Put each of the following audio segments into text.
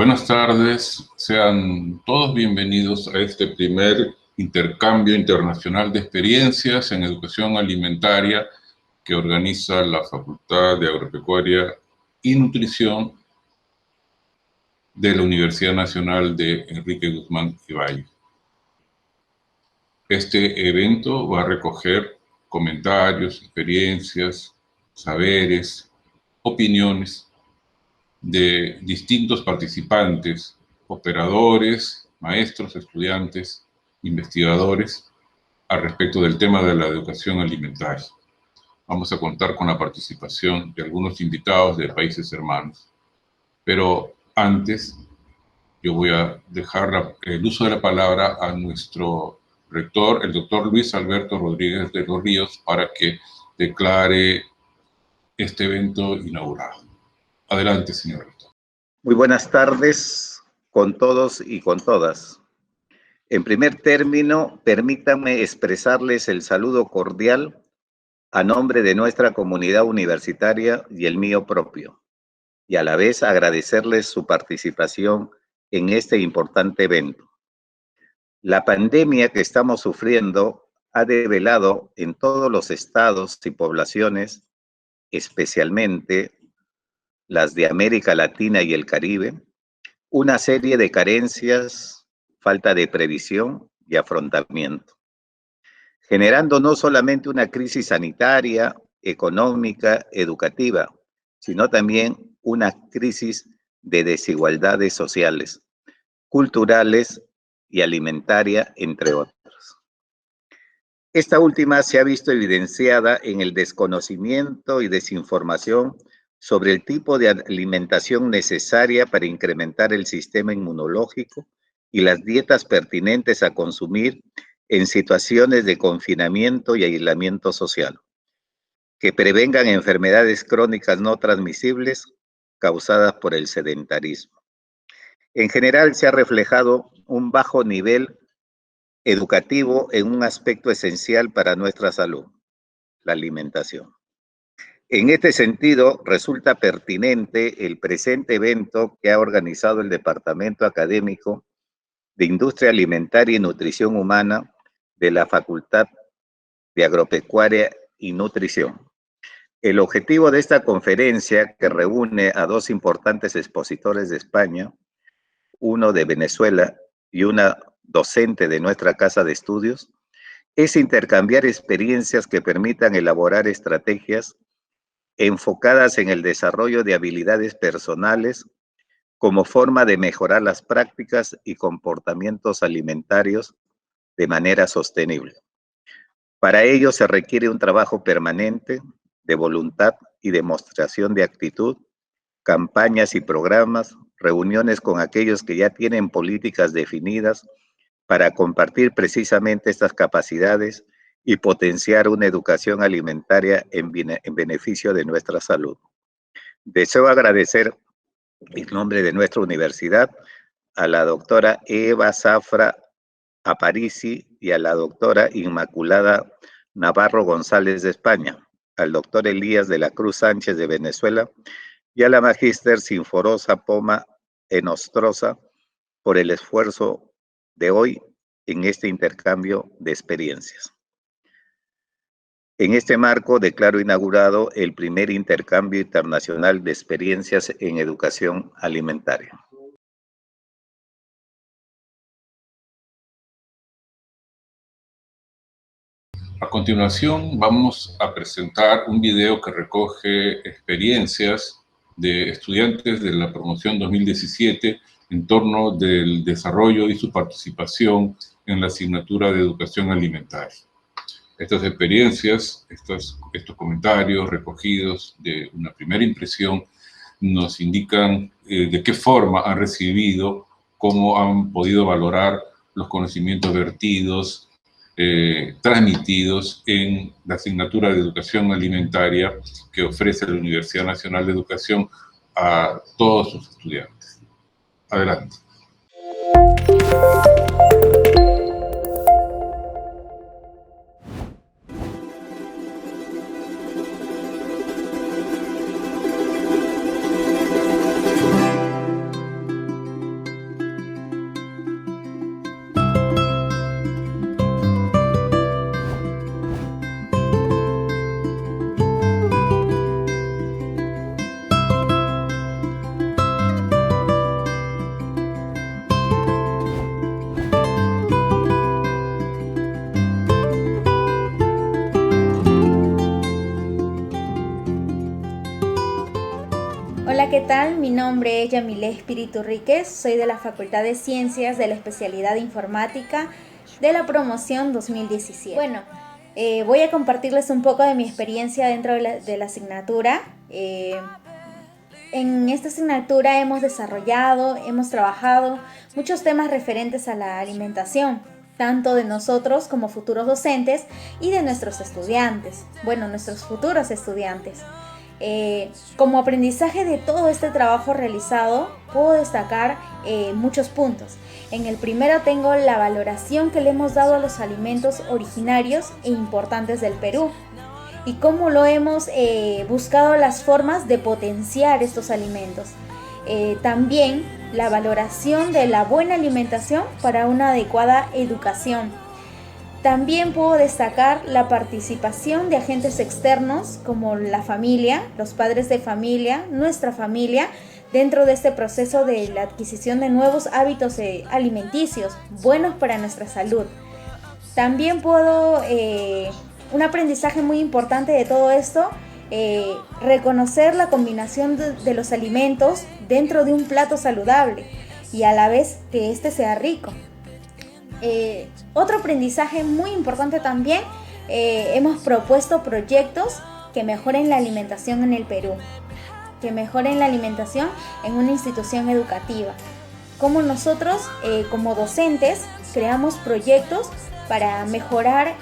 Buenas tardes, sean todos bienvenidos a este primer intercambio internacional de experiencias en educación alimentaria que organiza la Facultad de Agropecuaria y Nutrición de la Universidad Nacional de Enrique Guzmán y Valle. Este evento va a recoger comentarios, experiencias, saberes, opiniones de distintos participantes, operadores, maestros, estudiantes, investigadores, al respecto del tema de la educación alimentaria. Vamos a contar con la participación de algunos invitados de países hermanos. Pero antes, yo voy a dejar el uso de la palabra a nuestro rector, el doctor Luis Alberto Rodríguez de los Ríos, para que declare este evento inaugurado. Adelante, señor rector. Muy buenas tardes con todos y con todas. En primer término, permítanme expresarles el saludo cordial a nombre de nuestra comunidad universitaria y el mío propio, y a la vez agradecerles su participación en este importante evento. La pandemia que estamos sufriendo ha develado en todos los estados y poblaciones, especialmente las de América Latina y el Caribe, una serie de carencias, falta de previsión y afrontamiento, generando no solamente una crisis sanitaria, económica, educativa, sino también una crisis de desigualdades sociales, culturales y alimentaria, entre otras. Esta última se ha visto evidenciada en el desconocimiento y desinformación sobre el tipo de alimentación necesaria para incrementar el sistema inmunológico y las dietas pertinentes a consumir en situaciones de confinamiento y aislamiento social, que prevengan enfermedades crónicas no transmisibles causadas por el sedentarismo. En general, se ha reflejado un bajo nivel educativo en un aspecto esencial para nuestra salud, la alimentación. En este sentido, resulta pertinente el presente evento que ha organizado el Departamento Académico de Industria Alimentaria y Nutrición Humana de la Facultad de Agropecuaria y Nutrición. El objetivo de esta conferencia, que reúne a dos importantes expositores de España, uno de Venezuela y una docente de nuestra casa de estudios, es intercambiar experiencias que permitan elaborar estrategias enfocadas en el desarrollo de habilidades personales como forma de mejorar las prácticas y comportamientos alimentarios de manera sostenible. Para ello se requiere un trabajo permanente de voluntad y demostración de actitud, campañas y programas, reuniones con aquellos que ya tienen políticas definidas para compartir precisamente estas capacidades y potenciar una educación alimentaria en beneficio de nuestra salud. Deseo agradecer en nombre de nuestra universidad a la doctora Eva Zafra Aparici y a la doctora Inmaculada Navarro González de España, al doctor Elías de la Cruz Sánchez de Venezuela y a la magíster Sinforosa Poma Enostroza por el esfuerzo de hoy en este intercambio de experiencias. En este marco declaro inaugurado el primer intercambio internacional de experiencias en educación alimentaria. A continuación vamos a presentar un video que recoge experiencias de estudiantes de la promoción 2017 en torno del desarrollo y su participación en la asignatura de educación alimentaria. Estas experiencias, estos comentarios recogidos de una primera impresión nos indican de qué forma han recibido, cómo han podido valorar los conocimientos vertidos, transmitidos en la asignatura de educación alimentaria que ofrece la Universidad Nacional de Educación a todos sus estudiantes. Adelante. tal? Mi nombre es Yamile Espíritu Ríquez, soy de la Facultad de Ciencias de la especialidad de Informática de la promoción 2017. Bueno, voy a compartirles un poco de mi experiencia dentro de la asignatura. En esta asignatura hemos trabajado muchos temas referentes a la alimentación, tanto de nosotros como futuros docentes y de nuestros estudiantes, nuestros futuros estudiantes. Como aprendizaje de todo este trabajo realizado, puedo destacar muchos puntos. En el primero tengo la valoración que le hemos dado a los alimentos originarios e importantes del Perú y cómo lo hemos buscado las formas de potenciar estos alimentos. También la valoración de la buena alimentación para una adecuada educación. También puedo destacar la participación de agentes externos como la familia, los padres de familia, nuestra familia, dentro de este proceso de la adquisición de nuevos hábitos alimenticios buenos para nuestra salud. También un aprendizaje muy importante de todo esto, reconocer la combinación de los alimentos dentro de un plato saludable y a la vez que este sea rico. Otro aprendizaje muy importante también, hemos propuesto proyectos que mejoren la alimentación en el Perú, que mejoren la alimentación en una institución educativa. Como nosotros, como docentes, creamos proyectos para mejorar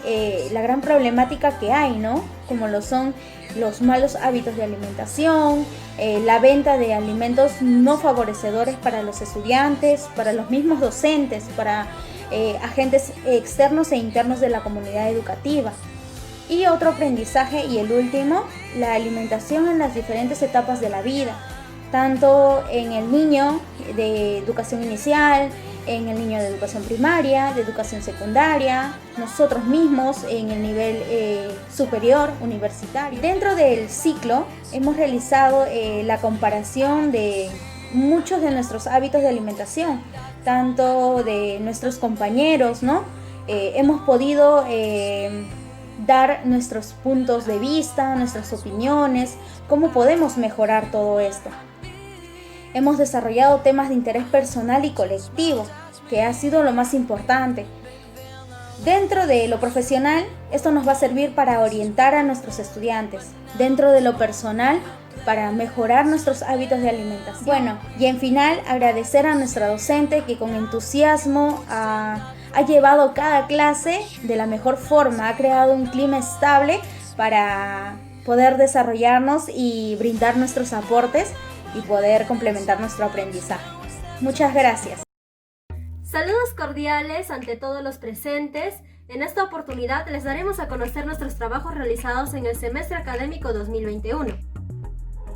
la gran problemática que hay, ¿no? Como lo son los malos hábitos de alimentación, la venta de alimentos no favorecedores para los estudiantes, para los mismos docentes, para agentes externos e internos de la comunidad educativa. Y otro aprendizaje, y el último, la alimentación en las diferentes etapas de la vida, tanto en el niño de educación inicial, en el niño de educación primaria, de educación secundaria, nosotros mismos en el nivel superior, universitario. Dentro del ciclo hemos realizado la comparación de muchos de nuestros hábitos de alimentación, tanto de nuestros compañeros, ¿no? Hemos podido dar nuestros puntos de vista, nuestras opiniones, cómo podemos mejorar todo esto. Hemos desarrollado temas de interés personal y colectivo, que ha sido lo más importante. Dentro de lo profesional, esto nos va a servir para orientar a nuestros estudiantes. Dentro de lo personal, para mejorar nuestros hábitos de alimentación. Bueno, y en final, agradecer a nuestra docente que con entusiasmo ha llevado cada clase de la mejor forma, ha creado un clima estable para poder desarrollarnos y brindar nuestros aportes y poder complementar nuestro aprendizaje. Muchas gracias. Saludos cordiales ante todos los presentes. En esta oportunidad les daremos a conocer nuestros trabajos realizados en el semestre académico 2021.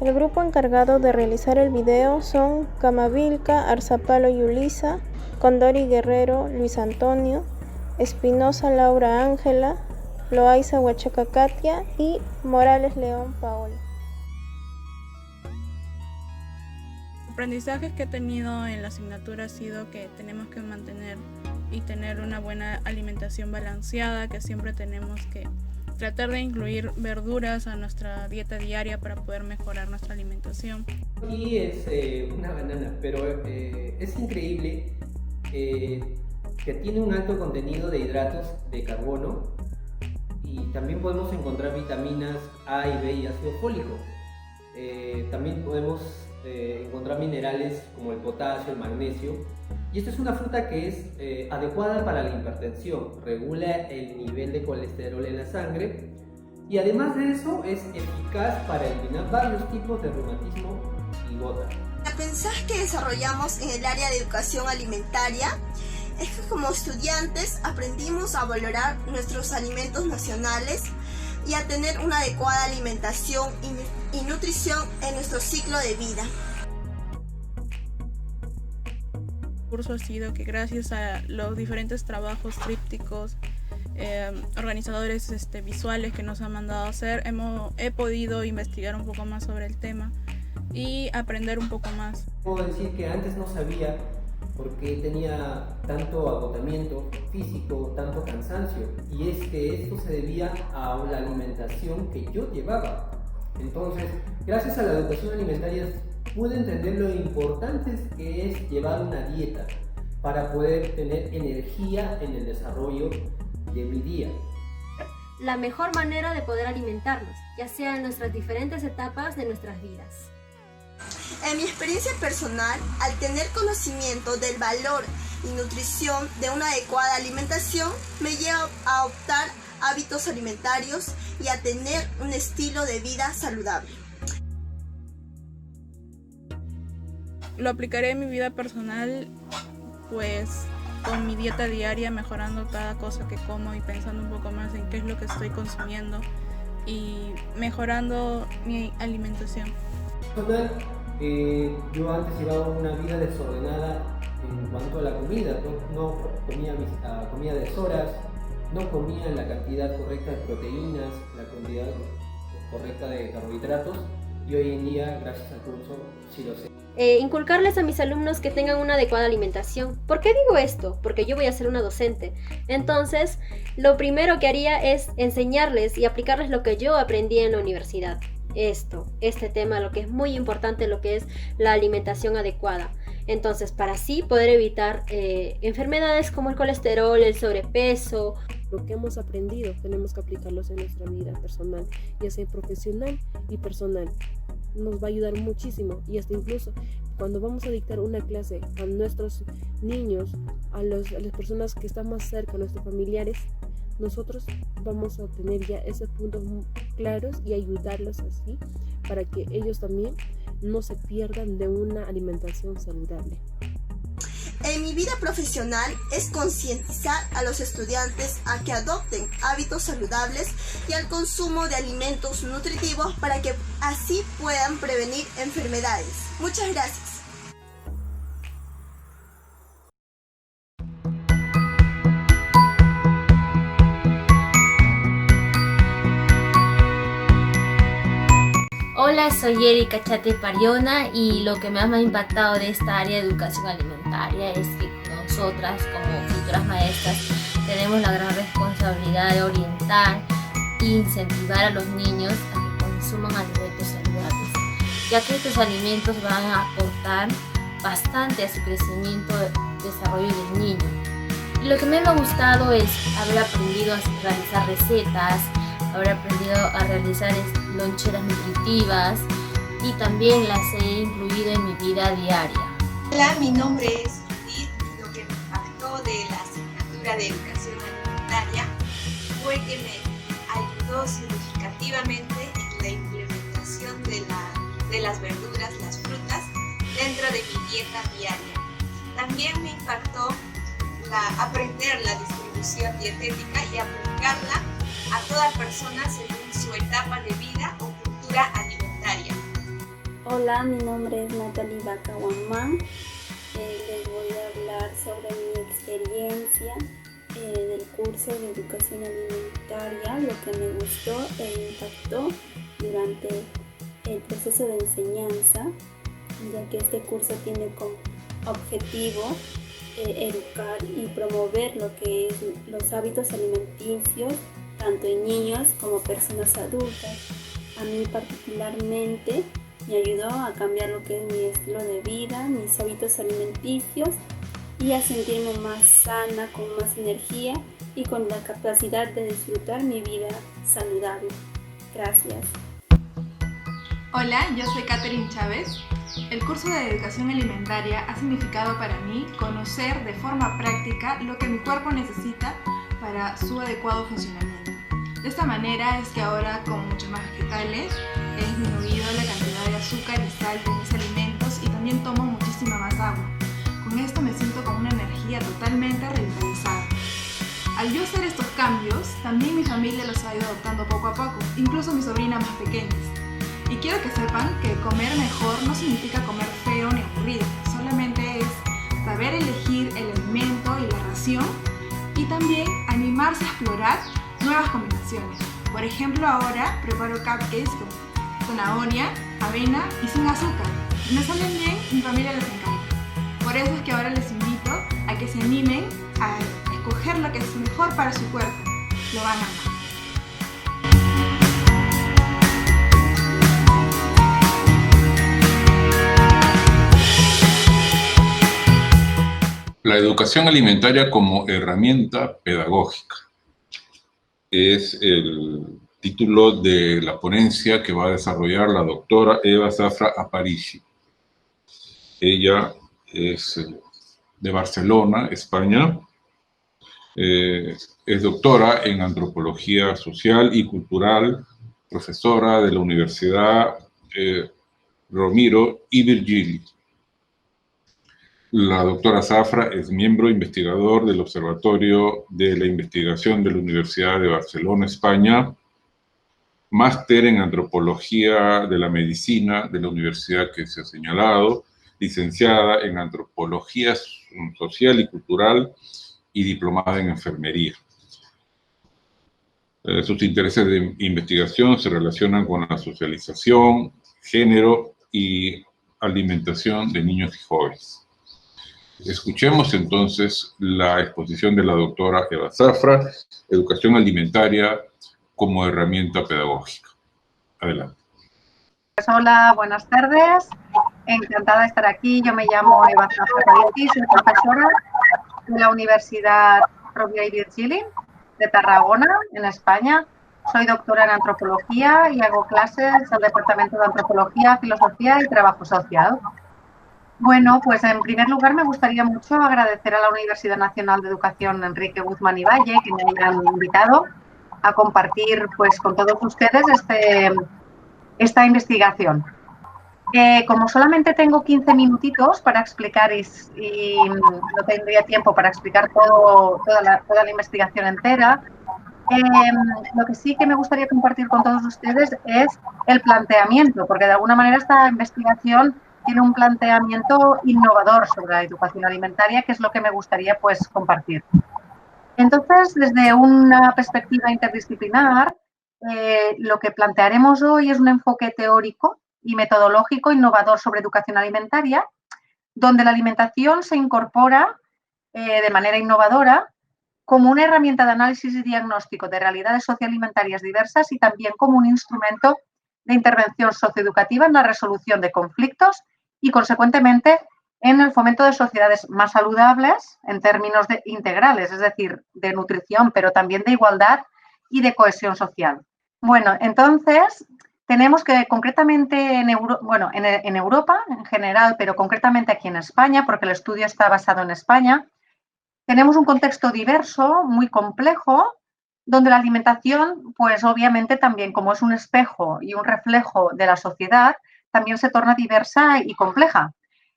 El grupo encargado de realizar el video son Camavilca, Arzapalo Yulisa, Condori Guerrero, Luis Antonio, Espinosa Laura Ángela, Loaiza Huachaca Katia y Morales León Paola. Aprendizajes que he tenido en la asignatura ha sido que tenemos que mantener y tener una buena alimentación balanceada, que siempre tenemos que tratar de incluir verduras a nuestra dieta diaria para poder mejorar nuestra alimentación. Aquí es una banana, pero es increíble que tiene un alto contenido de hidratos de carbono y también podemos encontrar vitaminas A y B y ácido fólico. También podemos encontrar minerales como el potasio, el magnesio, y esta es una fruta que es adecuada para la hipertensión, regula el nivel de colesterol en la sangre y además de eso es eficaz para eliminar varios tipos de reumatismo y gota. El aprendizaje que desarrollamos en el área de educación alimentaria es que como estudiantes aprendimos a valorar nuestros alimentos nacionales y a tener una adecuada alimentación y nutrición en nuestro ciclo de vida. El curso ha sido que gracias a los diferentes trabajos trípticos, organizadores visuales que nos han mandado a hacer, he podido investigar un poco más sobre el tema y aprender un poco más. Puedo decir que antes no sabía por qué tenía tanto agotamiento físico, tanto cansancio, y es que esto se debía a la alimentación que yo llevaba. Entonces, gracias a la educación alimentaria pude entender lo importante que es llevar una dieta para poder tener energía en el desarrollo de mi día. La mejor manera de poder alimentarnos, ya sea en nuestras diferentes etapas de nuestras vidas. En mi experiencia personal, al tener conocimiento del valor y nutrición de una adecuada alimentación, me lleva a optar hábitos alimentarios y a tener un estilo de vida saludable. Lo aplicaré en mi vida personal, pues con mi dieta diaria, mejorando cada cosa que como y pensando un poco más en qué es lo que estoy consumiendo y mejorando mi alimentación. Personal, yo antes llevaba una vida desordenada en cuanto a la comida, no comía a deshoras, no comía la cantidad correcta de proteínas, la cantidad correcta de carbohidratos, y hoy en día, gracias al curso, sí lo sé. Inculcarles a mis alumnos que tengan una adecuada alimentación. ¿Por qué digo esto? Porque yo voy a ser una docente. Entonces, lo primero que haría es enseñarles y aplicarles lo que yo aprendí en la universidad. Este tema, lo que es muy importante, lo que es la alimentación adecuada. Entonces, para así poder evitar enfermedades como el colesterol, el sobrepeso. Lo que hemos aprendido tenemos que aplicarlos en nuestra vida personal, ya sea profesional y personal. Nos va a ayudar muchísimo, y hasta incluso cuando vamos a dictar una clase a nuestros niños, a las personas que están más cerca, a nuestros familiares, nosotros vamos a tener ya esos puntos claros y ayudarlos así para que ellos también no se pierdan de una alimentación saludable. En mi vida profesional es concientizar a los estudiantes a que adopten hábitos saludables y al consumo de alimentos nutritivos para que así puedan prevenir enfermedades. Muchas gracias. Hola, soy Erika Chate Pariona, y lo que más me ha impactado de esta área de educación alimentaria es que nosotras como futuras maestras tenemos la gran responsabilidad de orientar e incentivar a los niños a que consuman alimentos saludables, ya que estos alimentos van a aportar bastante a su crecimiento y desarrollo del niño. Y lo que me ha gustado es haber aprendido a realizar recetas, haber aprendido a realizar loncheras nutritivas, y también las he incluido en mi vida diaria. Hola, mi nombre es Judith. Lo que me impactó de la asignatura de educación alimentaria fue que me ayudó significativamente en la implementación de las verduras, las frutas, dentro de mi dieta diaria. También me impactó aprender la distribución dietética y aplicarla a toda persona según su etapa de vida o cultura alimentaria. Hola, mi nombre es Natalie Vaca Guamán. Les voy a hablar sobre mi experiencia del curso de educación alimentaria, lo que me gustó e impactó durante el proceso de enseñanza, ya que este curso tiene como objetivo educar y promover lo que es los hábitos alimenticios tanto en niños como personas adultas. A mí particularmente me ayudó a cambiar lo que es mi estilo de vida, mis hábitos alimenticios, y a sentirme más sana, con más energía y con la capacidad de disfrutar mi vida saludable. Gracias. Hola, yo soy Catherine Chávez. El curso de educación alimentaria ha significado para mí conocer de forma práctica lo que mi cuerpo necesita para su adecuado funcionamiento. De esta manera es que ahora, con muchos más vegetales, he disminuido la cantidad de azúcar y sal de mis alimentos, y también tomo muchísima más agua. Con esto me siento con una energía totalmente revitalizada. Al yo hacer estos cambios, también mi familia los ha ido adoptando poco a poco, incluso mis sobrinas más pequeñas. Y quiero que sepan que comer mejor no significa comer feo ni aburrido, solamente es saber elegir el alimento y la ración, y también animarse a explorar nuevas combinaciones. Por ejemplo, ahora preparo cupcakes con zanahoria, avena y sin azúcar. Me salen bien, mi familia les encanta. Por eso es que ahora les invito a que se animen a escoger lo que es mejor para su cuerpo. Lo van a amar. La educación alimentaria como herramienta pedagógica es el título de la ponencia que va a desarrollar la doctora Eva Zafra Aparici. Ella es de Barcelona, España. Es doctora en Antropología Social y Cultural, profesora de la Universidad Romero y Virgili. La doctora Zafra es miembro investigador del Observatorio de la Investigación de la Universidad de Barcelona, España, máster en Antropología de la Medicina de la universidad que se ha señalado, licenciada en Antropología Social y Cultural y diplomada en Enfermería. Sus intereses de investigación se relacionan con la socialización, género y alimentación de niños y jóvenes. Escuchemos entonces la exposición de la doctora Eva Zafra, Educación Alimentaria como herramienta pedagógica. Adelante. Pues hola, buenas tardes. Encantada de estar aquí. Yo me llamo Eva Zafra, soy profesora de la Universidad Rovira y Virgili de Tarragona, en España. Soy doctora en Antropología y hago clases al Departamento de Antropología, Filosofía y Trabajo Social. Bueno, pues en primer lugar me gustaría mucho agradecer a la Universidad Nacional de Educación Enrique Guzmán y Valle que me hayan invitado a compartir pues con todos ustedes esta investigación. Como solamente tengo 15 minutitos para explicar y no tendría tiempo para explicar toda la investigación entera, lo que sí que me gustaría compartir con todos ustedes es el planteamiento, porque de alguna manera esta investigación tiene un planteamiento innovador sobre la educación alimentaria, que es lo que me gustaría pues compartir. Entonces, desde una perspectiva interdisciplinar, lo que plantearemos hoy es un enfoque teórico y metodológico innovador sobre educación alimentaria, donde la alimentación se incorpora de manera innovadora como una herramienta de análisis y diagnóstico de realidades socioalimentarias diversas y también como un instrumento de intervención socioeducativa en la resolución de conflictos y, consecuentemente, en el fomento de sociedades más saludables en términos integrales, es decir, de nutrición, pero también de igualdad y de cohesión social. Bueno, entonces, tenemos que concretamente en Europa en general, pero concretamente aquí en España, porque el estudio está basado en España, tenemos un contexto diverso, muy complejo, donde la alimentación, pues obviamente también como es un espejo y un reflejo de la sociedad, también se torna diversa y compleja.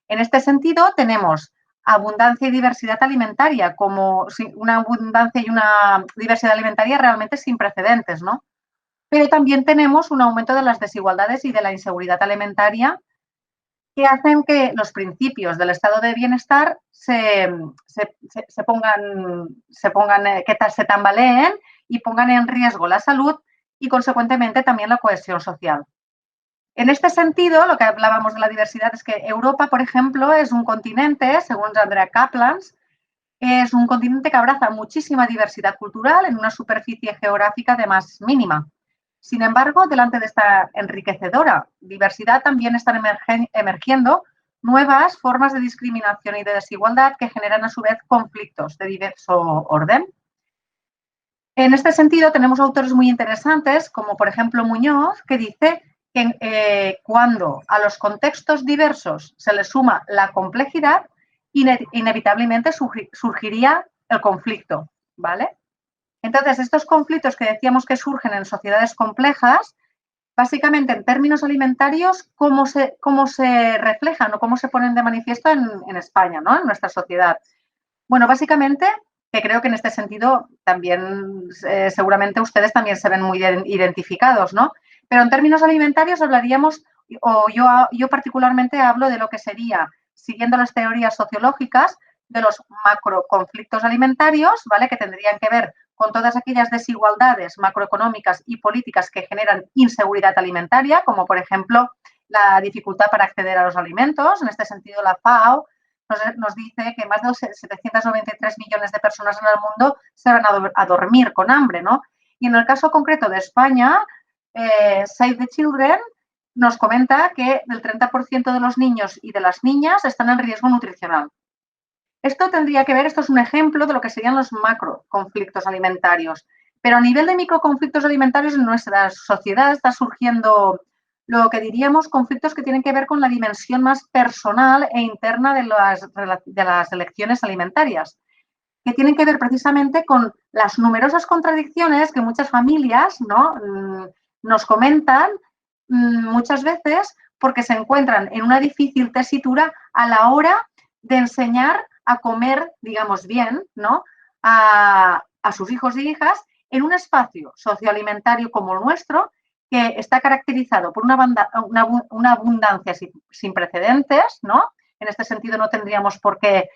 En este sentido, tenemos abundancia y diversidad alimentaria, como una abundancia y una diversidad alimentaria realmente sin precedentes, ¿no? Pero también tenemos un aumento de las desigualdades y de la inseguridad alimentaria que hacen que los principios del estado de bienestar se tambaleen y pongan en riesgo la salud y, consecuentemente, también la cohesión social. En este sentido, lo que hablábamos de la diversidad es que Europa, por ejemplo, es un continente, según Andrea Kaplans, es un continente que abraza muchísima diversidad cultural en una superficie geográfica de más mínima. Sin embargo, delante de esta enriquecedora diversidad también están emergiendo nuevas formas de discriminación y de desigualdad que generan a su vez conflictos de diverso orden. En este sentido, tenemos autores muy interesantes, como por ejemplo Muñoz, que dice que cuando a los contextos diversos se le suma la complejidad, inevitablemente surgiría el conflicto, ¿vale? Entonces, estos conflictos que decíamos que surgen en sociedades complejas, básicamente en términos alimentarios, ¿cómo se reflejan o cómo se ponen de manifiesto en España, ¿no? En nuestra sociedad? Bueno, básicamente, que creo que en este sentido también seguramente ustedes también se ven muy identificados, ¿no? Pero en términos alimentarios hablaríamos, o yo particularmente hablo de lo que sería, siguiendo las teorías sociológicas, de los macroconflictos alimentarios, ¿vale? Que tendrían que ver con todas aquellas desigualdades macroeconómicas y políticas que generan inseguridad alimentaria, como por ejemplo la dificultad para acceder a los alimentos. En este sentido, la FAO nos dice que más de 793 millones de personas en el mundo se van a dormir con hambre, ¿no? Y en el caso concreto de España, Save the Children nos comenta que el 30% de los niños y de las niñas están en riesgo nutricional. Esto tendría que ver, esto es un ejemplo de lo que serían los macro conflictos alimentarios. Pero a nivel de microconflictos alimentarios en nuestra sociedad está surgiendo lo que diríamos conflictos que tienen que ver con la dimensión más personal e interna de las elecciones alimentarias, que tienen que ver precisamente con las numerosas contradicciones que muchas familias, ¿no?, nos comentan muchas veces porque se encuentran en una difícil tesitura a la hora de enseñar a comer, digamos bien, ¿no?, a sus hijos y hijas en un espacio socioalimentario como el nuestro, que está caracterizado por una abundancia sin precedentes, ¿no? En este sentido no tendríamos por qué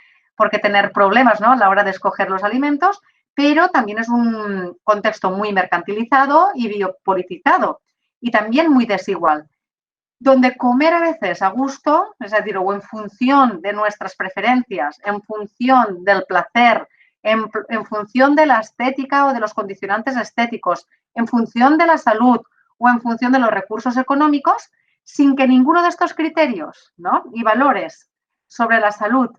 tener problemas, ¿no?, a la hora de escoger los alimentos, pero también es un contexto muy mercantilizado y biopolitizado y también muy desigual, donde comer a veces a gusto, es decir, o en función de nuestras preferencias, en función del placer, en función de la estética o de los condicionantes estéticos, en función de la salud o en función de los recursos económicos, sin que ninguno de estos criterios, ¿no?, y valores sobre la salud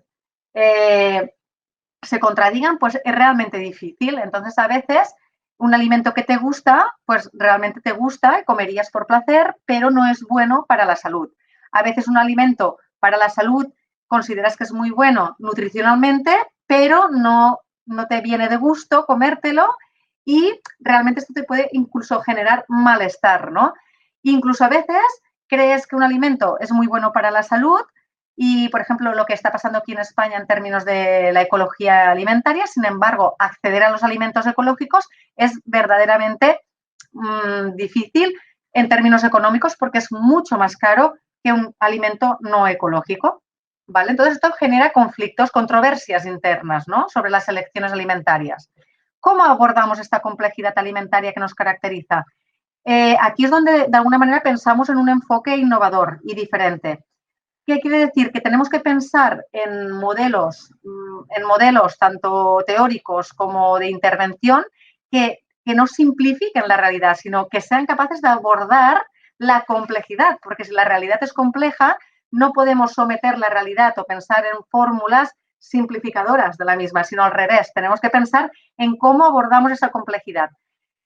se contradigan, pues es realmente difícil. Entonces, a veces, un alimento que te gusta, pues realmente te gusta y comerías por placer, pero no es bueno para la salud. A veces un alimento para la salud consideras que es muy bueno nutricionalmente, pero no te viene de gusto comértelo y realmente esto te puede incluso generar malestar, ¿no? Incluso a veces crees que un alimento es muy bueno para la salud y, por ejemplo, lo que está pasando aquí en España en términos de la ecología alimentaria, sin embargo, acceder a los alimentos ecológicos es verdaderamente difícil en términos económicos porque es mucho más caro que un alimento no ecológico, ¿vale? Entonces, esto genera conflictos, controversias internas, ¿no?, sobre las elecciones alimentarias. ¿Cómo abordamos esta complejidad alimentaria que nos caracteriza? Aquí es donde, de alguna manera, pensamos en un enfoque innovador y diferente. ¿Qué quiere decir? Que tenemos que pensar en modelos tanto teóricos como de intervención que no simplifiquen la realidad, sino que sean capaces de abordar la complejidad, porque si la realidad es compleja, no podemos someter la realidad o pensar en fórmulas simplificadoras de la misma, sino al revés. Tenemos que pensar en cómo abordamos esa complejidad.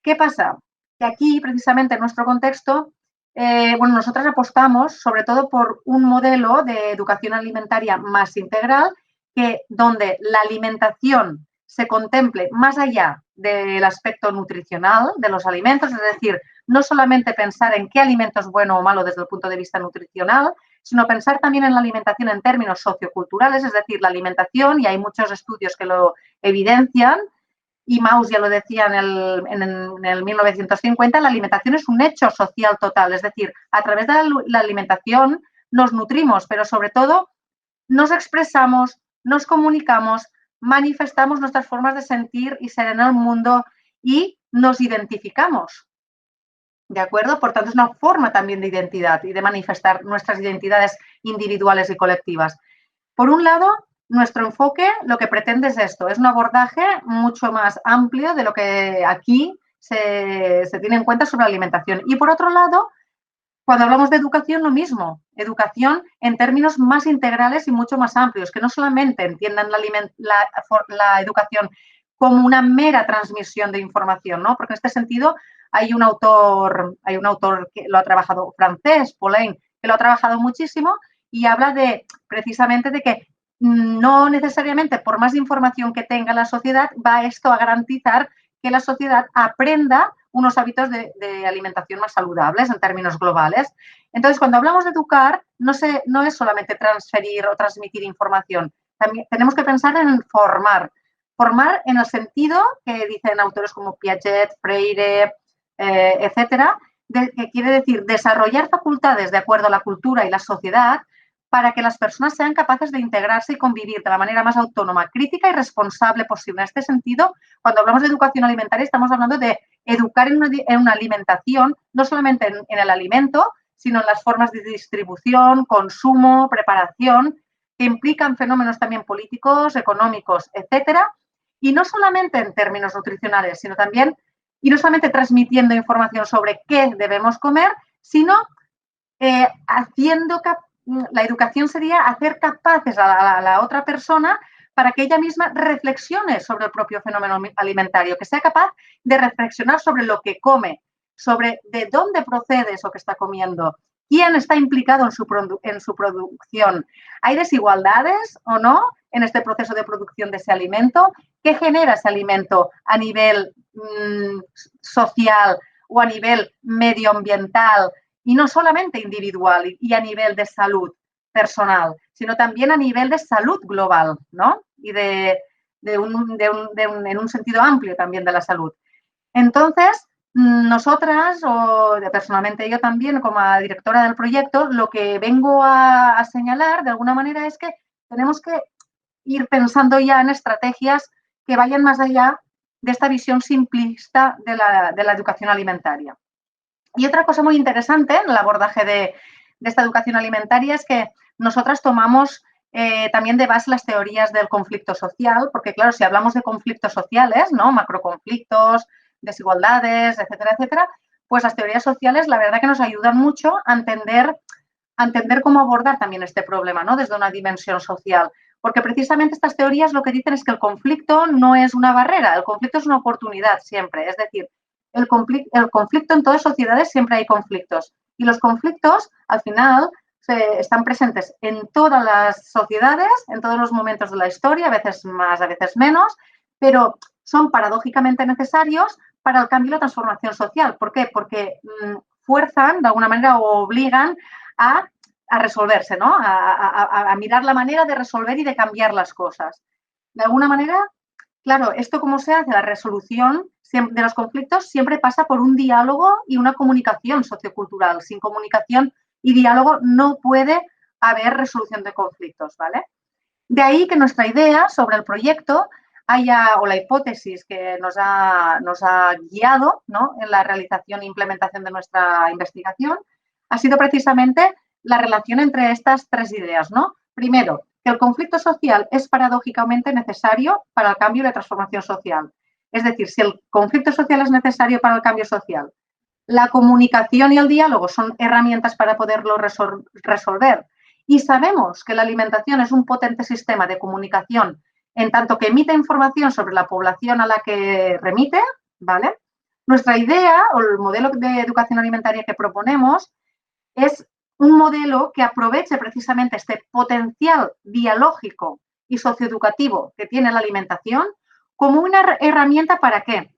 ¿Qué pasa? Que aquí, precisamente en nuestro contexto, nosotras apostamos sobre todo por un modelo de educación alimentaria más integral, donde la alimentación se contemple más allá del aspecto nutricional de los alimentos, es decir, no solamente pensar en qué alimento es bueno o malo desde el punto de vista nutricional, sino pensar también en la alimentación en términos socioculturales, es decir, la alimentación, y hay muchos estudios que lo evidencian, y Mauss ya lo decía en el 1950, la alimentación es un hecho social total, es decir, a través de la alimentación nos nutrimos, pero sobre todo nos expresamos, nos comunicamos, manifestamos nuestras formas de sentir y ser en el mundo y nos identificamos, ¿de acuerdo? Por tanto, es una forma también de identidad y de manifestar nuestras identidades individuales y colectivas. Por un lado, nuestro enfoque lo que pretende es esto, es un abordaje mucho más amplio de lo que aquí se tiene en cuenta sobre la alimentación. Y por otro lado, cuando hablamos de educación, lo mismo, educación en términos más integrales y mucho más amplios, que no solamente entiendan la educación como una mera transmisión de información, ¿no? Porque en este sentido hay un autor que lo ha trabajado, francés, Paulin, que lo ha trabajado muchísimo y habla precisamente de que no necesariamente por más información que tenga la sociedad va esto a garantizar que la sociedad aprenda unos hábitos de alimentación más saludables en términos globales. Entonces, cuando hablamos de educar, no es solamente transferir o transmitir información, también tenemos que pensar en formar en el sentido que dicen autores como Piaget, Freire, etcétera, que quiere decir desarrollar facultades de acuerdo a la cultura y la sociedad para que las personas sean capaces de integrarse y convivir de la manera más autónoma, crítica y responsable posible. En este sentido, cuando hablamos de educación alimentaria, estamos hablando de educar en una alimentación, no solamente en el alimento, sino en las formas de distribución, consumo, preparación, que implican fenómenos también políticos, económicos, etcétera, y no solamente en términos nutricionales, sino también, y no solamente transmitiendo información sobre qué debemos comer, sino la educación sería hacer capaces a la otra persona para que ella misma reflexione sobre el propio fenómeno alimentario, que sea capaz de reflexionar sobre lo que come, sobre de dónde procede eso que está comiendo, quién está implicado en su producción. ¿Hay desigualdades o no en este proceso de producción de ese alimento? ¿Qué genera ese alimento a nivel social o a nivel medioambiental? Y no solamente individual y a nivel de salud personal, sino también a nivel de salud global, ¿no? Y en un sentido amplio también de la salud. Entonces, nosotras, o personalmente yo también, como directora del proyecto, lo que vengo a señalar de alguna manera es que tenemos que ir pensando ya en estrategias que vayan más allá de esta visión simplista de la educación alimentaria. Y otra cosa muy interesante en el abordaje de esta educación alimentaria es que nosotras tomamos también de base las teorías del conflicto social, porque claro, si hablamos de conflictos sociales, ¿no? Macroconflictos, desigualdades, etcétera, etcétera, pues las teorías sociales la verdad que nos ayudan mucho a entender cómo abordar también este problema, ¿no? Desde una dimensión social. Porque precisamente estas teorías lo que dicen es que el conflicto no es una barrera, el conflicto es una oportunidad siempre. Es decir, el conflicto en todas sociedades siempre hay conflictos. Y los conflictos, al final, están presentes en todas las sociedades, en todos los momentos de la historia, a veces más, a veces menos, pero son paradójicamente necesarios para el cambio y la transformación social. ¿Por qué? Porque fuerzan, de alguna manera, o obligan a resolverse, ¿no? A mirar la manera de resolver y de cambiar las cosas. De alguna manera, claro, esto cómo se hace, la resolución de los conflictos siempre pasa por un diálogo y una comunicación sociocultural. Sin comunicación y diálogo no puede haber resolución de conflictos, ¿vale? De ahí que nuestra idea sobre el proyecto o la hipótesis que nos ha guiado, ¿no? En la realización e implementación de nuestra investigación ha sido precisamente la relación entre estas tres ideas, ¿no? Primero, que el conflicto social es paradójicamente necesario para el cambio y la transformación social. Es decir, si el conflicto social es necesario para el cambio social, la comunicación y el diálogo son herramientas para poderlo resolver. Y sabemos que la alimentación es un potente sistema de comunicación en tanto que emite información sobre la población a la que remite, ¿vale? Nuestra idea o el modelo de educación alimentaria que proponemos es un modelo que aproveche precisamente este potencial dialógico y socioeducativo que tiene la alimentación como una herramienta ¿para qué?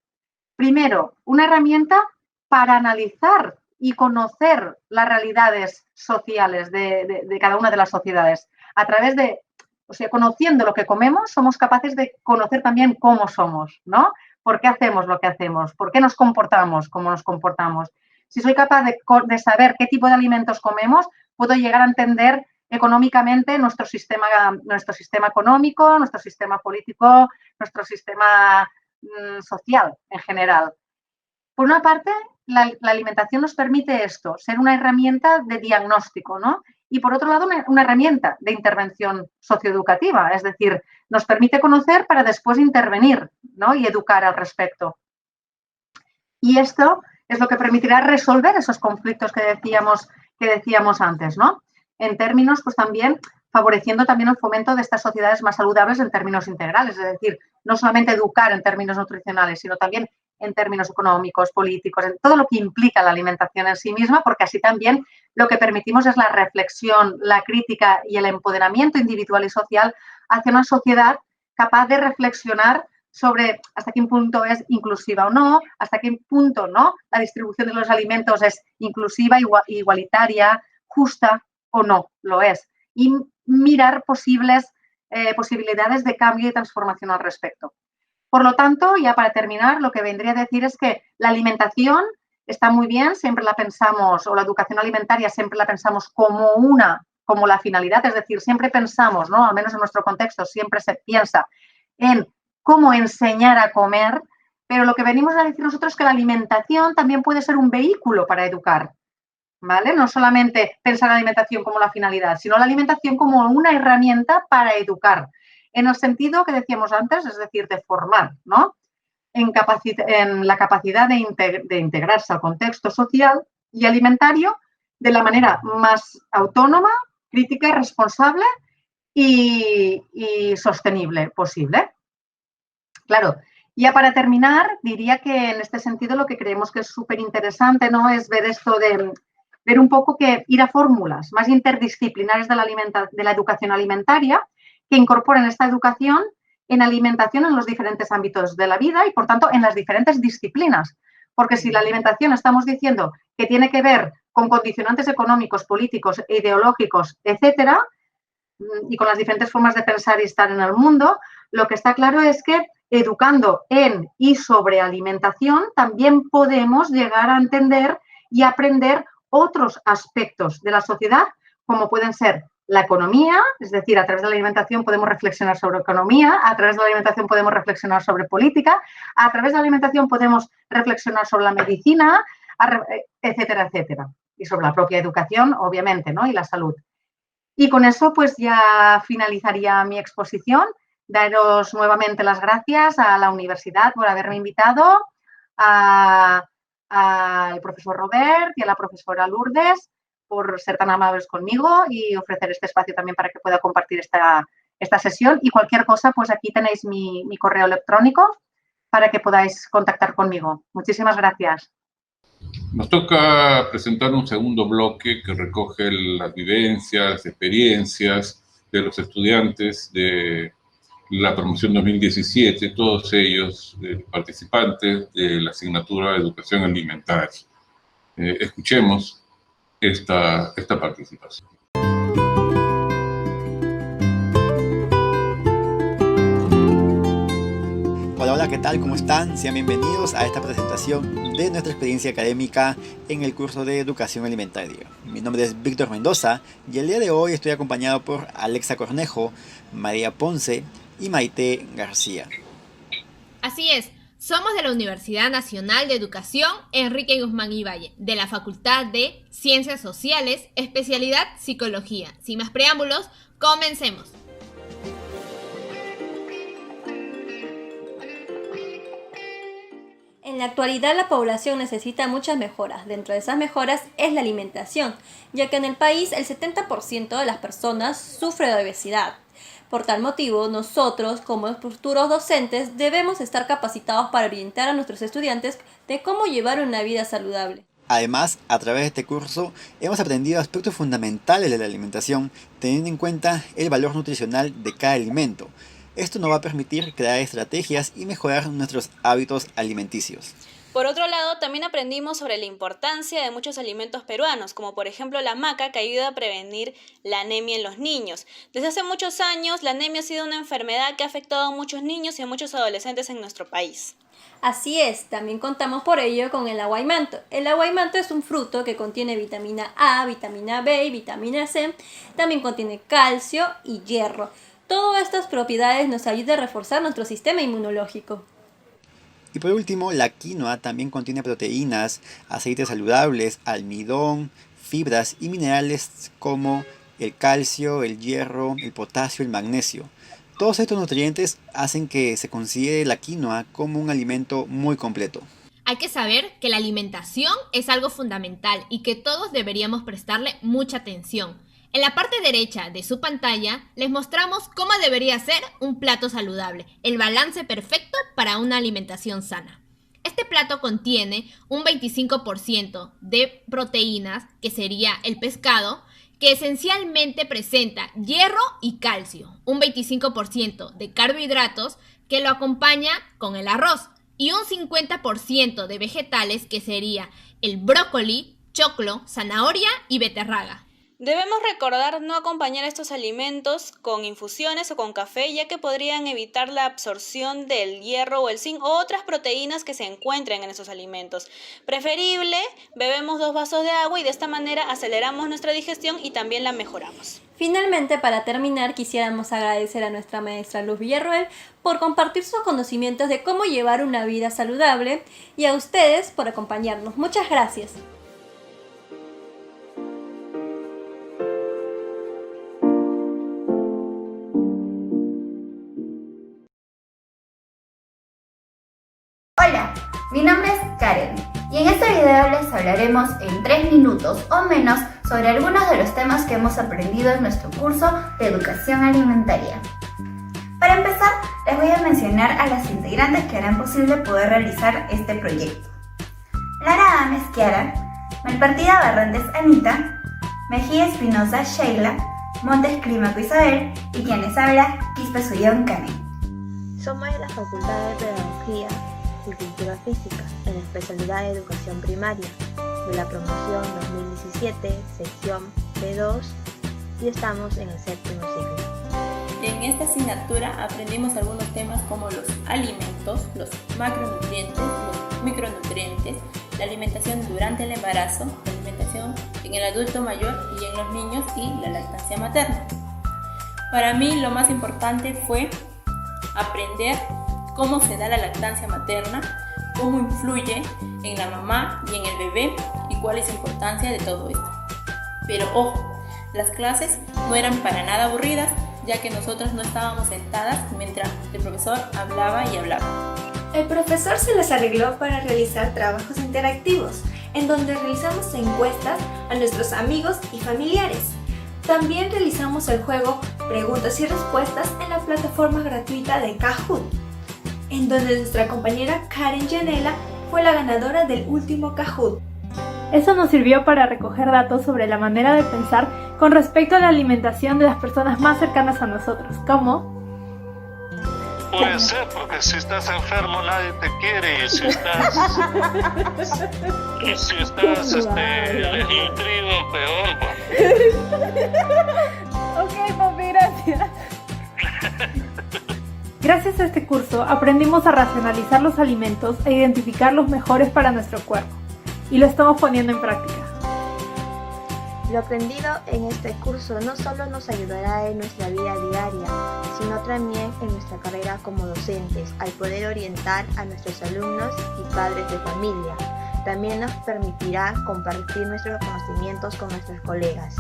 Primero, una herramienta para analizar y conocer las realidades sociales de cada una de las sociedades. A través de, o sea, conociendo lo que comemos, somos capaces de conocer también cómo somos, ¿no? ¿Por qué hacemos lo que hacemos? ¿Por qué nos comportamos como nos comportamos? Si soy capaz de saber qué tipo de alimentos comemos, puedo llegar a entender económicamente nuestro sistema económico, nuestro sistema político, nuestro sistema social en general. Por una parte, la alimentación nos permite esto, ser una herramienta de diagnóstico, ¿no? Y por otro lado, una herramienta de intervención socioeducativa, es decir, nos permite conocer para después intervenir, ¿no? Y educar al respecto. Y esto es lo que permitirá resolver esos conflictos que decíamos antes, ¿no? En términos, pues también favoreciendo también el fomento de estas sociedades más saludables en términos integrales, es decir, no solamente educar en términos nutricionales, sino también en términos económicos, políticos, en todo lo que implica la alimentación en sí misma, porque así también lo que permitimos es la reflexión, la crítica y el empoderamiento individual y social hacia una sociedad capaz de reflexionar sobre hasta qué punto es inclusiva o no, hasta qué punto, ¿no?, la distribución de los alimentos es inclusiva, igualitaria, justa o no lo es. Y mirar posibilidades de cambio y transformación al respecto. Por lo tanto, ya para terminar, lo que vendría a decir es que la alimentación está muy bien, siempre la pensamos, o la educación alimentaria siempre la pensamos como la finalidad, es decir, siempre pensamos, ¿no?, al menos en nuestro contexto, siempre se piensa en cómo enseñar a comer, pero lo que venimos a decir nosotros es que la alimentación también puede ser un vehículo para educar, ¿vale? No solamente pensar en la alimentación como la finalidad, sino la alimentación como una herramienta para educar, en el sentido que decíamos antes, es decir, de formar, ¿no?, en la capacidad de integrarse al contexto social y alimentario de la manera más autónoma, crítica y responsable, y sostenible posible. Claro, ya para terminar, diría que en este sentido lo que creemos que es súper interesante, ¿no?, es ver esto de ver un poco que ir a fórmulas más interdisciplinares de la educación alimentaria que incorporen esta educación en alimentación en los diferentes ámbitos de la vida y, por tanto, en las diferentes disciplinas. Porque si la alimentación estamos diciendo que tiene que ver con condicionantes económicos, políticos, ideológicos, etcétera, y con las diferentes formas de pensar y estar en el mundo, lo que está claro es que educando en y sobre alimentación también podemos llegar a entender y aprender otros aspectos de la sociedad, como pueden ser la economía, es decir, a través de la alimentación podemos reflexionar sobre economía, a través de la alimentación podemos reflexionar sobre política, a través de la alimentación podemos reflexionar sobre la medicina, etcétera, etcétera. Y sobre la propia educación, obviamente, ¿no?, y la salud. Y con eso, pues ya finalizaría mi exposición. Daros nuevamente las gracias a la universidad por haberme invitado, al profesor Robert y a la profesora Lourdes por ser tan amables conmigo y ofrecer este espacio también para que pueda compartir esta sesión. Y cualquier cosa, pues aquí tenéis mi correo electrónico para que podáis contactar conmigo. Muchísimas gracias. Nos toca presentar un segundo bloque que recoge las vivencias, experiencias de los estudiantes de la promoción 2017, todos ellos participantes de la asignatura de Educación Alimentaria. Escuchemos esta participación. Hola, ¿qué tal? ¿Cómo están? Sean bienvenidos a esta presentación de nuestra experiencia académica en el curso de Educación Alimentaria. Mi nombre es Víctor Mendoza y el día de hoy estoy acompañado por Alexa Cornejo, María Ponce y Maite García. Así es, somos de la Universidad Nacional de Educación Enrique Guzmán y Valle, de la Facultad de Ciencias Sociales, especialidad Psicología. Sin más preámbulos, comencemos. En la actualidad la población necesita muchas mejoras. Dentro de esas mejoras es la alimentación, ya que en el país el 70% de las personas sufre de obesidad. Por tal motivo, nosotros, como futuros docentes, debemos estar capacitados para orientar a nuestros estudiantes de cómo llevar una vida saludable. Además, a través de este curso hemos aprendido aspectos fundamentales de la alimentación, teniendo en cuenta el valor nutricional de cada alimento. Esto nos va a permitir crear estrategias y mejorar nuestros hábitos alimenticios. Por otro lado, también aprendimos sobre la importancia de muchos alimentos peruanos, como por ejemplo la maca, que ayuda a prevenir la anemia en los niños. Desde hace muchos años, la anemia ha sido una enfermedad que ha afectado a muchos niños y a muchos adolescentes en nuestro país. Así es, también contamos por ello con el aguaimanto. El aguaimanto es un fruto que contiene vitamina A, vitamina B y vitamina C. También contiene calcio y hierro. Todas estas propiedades nos ayudan a reforzar nuestro sistema inmunológico. Y por último, la quinoa también contiene proteínas, aceites saludables, almidón, fibras y minerales como el calcio, el hierro, el potasio, el magnesio. Todos estos nutrientes hacen que se considere la quinoa como un alimento muy completo. Hay que saber que la alimentación es algo fundamental y que todos deberíamos prestarle mucha atención. En la parte derecha de su pantalla les mostramos cómo debería ser un plato saludable, el balance perfecto para una alimentación sana. Este plato contiene un 25% de proteínas, que sería el pescado, que esencialmente presenta hierro y calcio, un 25% de carbohidratos que lo acompaña con el arroz y un 50% de vegetales, que sería el brócoli, choclo, zanahoria y beterraga. Debemos recordar no acompañar estos alimentos con infusiones o con café, ya que podrían evitar la absorción del hierro o el zinc o otras proteínas que se encuentren en esos alimentos. Preferible, bebemos 2 vasos de agua y de esta manera aceleramos nuestra digestión y también la mejoramos. Finalmente, para terminar, quisiéramos agradecer a nuestra maestra Luz Villarroel por compartir sus conocimientos de cómo llevar una vida saludable y a ustedes por acompañarnos. Muchas gracias. Hola, mi nombre es Karen y en este video les hablaremos en 3 minutos o menos sobre algunos de los temas que hemos aprendido en nuestro curso de educación alimentaria. Para empezar, les voy a mencionar a las integrantes que harán posible poder realizar este proyecto. Lara Ames Kiara, Malpartida Barrantes Anita, Mejía Espinosa Sheila, Montes Clímaco Isabel y quien les habla, Quispe Sullón Cane. Somos de la Facultad de Pedagogía y Cultura Física, en la especialidad de Educación Primaria, de la promoción 2017, sección B2, y estamos en el 7º ciclo. En esta asignatura aprendimos algunos temas como los alimentos, los macronutrientes, los micronutrientes, la alimentación durante el embarazo, la alimentación en el adulto mayor y en los niños y la lactancia materna. Para mí lo más importante fue aprender cómo se da la lactancia materna, cómo influye en la mamá y en el bebé y cuál es la importancia de todo esto. Pero ojo, las clases no eran para nada aburridas, ya que nosotras no estábamos sentadas mientras el profesor hablaba y hablaba. El profesor se les arregló para realizar trabajos interactivos, en donde realizamos encuestas a nuestros amigos y familiares. También realizamos el juego Preguntas y Respuestas en la plataforma gratuita de Kahoot, en donde nuestra compañera Karen Yanela fue la ganadora del último Kahoot. Eso nos sirvió para recoger datos sobre la manera de pensar con respecto a la alimentación de las personas más cercanas a nosotros, como... Puede ser, porque si estás enfermo nadie te quiere, y si estás desnutrido, peor. Ok, papi, gracias. Gracias a este curso aprendimos a racionalizar los alimentos e identificar los mejores para nuestro cuerpo, y lo estamos poniendo en práctica. Lo aprendido en este curso no solo nos ayudará en nuestra vida diaria, sino también en nuestra carrera como docentes, al poder orientar a nuestros alumnos y padres de familia. También nos permitirá compartir nuestros conocimientos con nuestros colegas.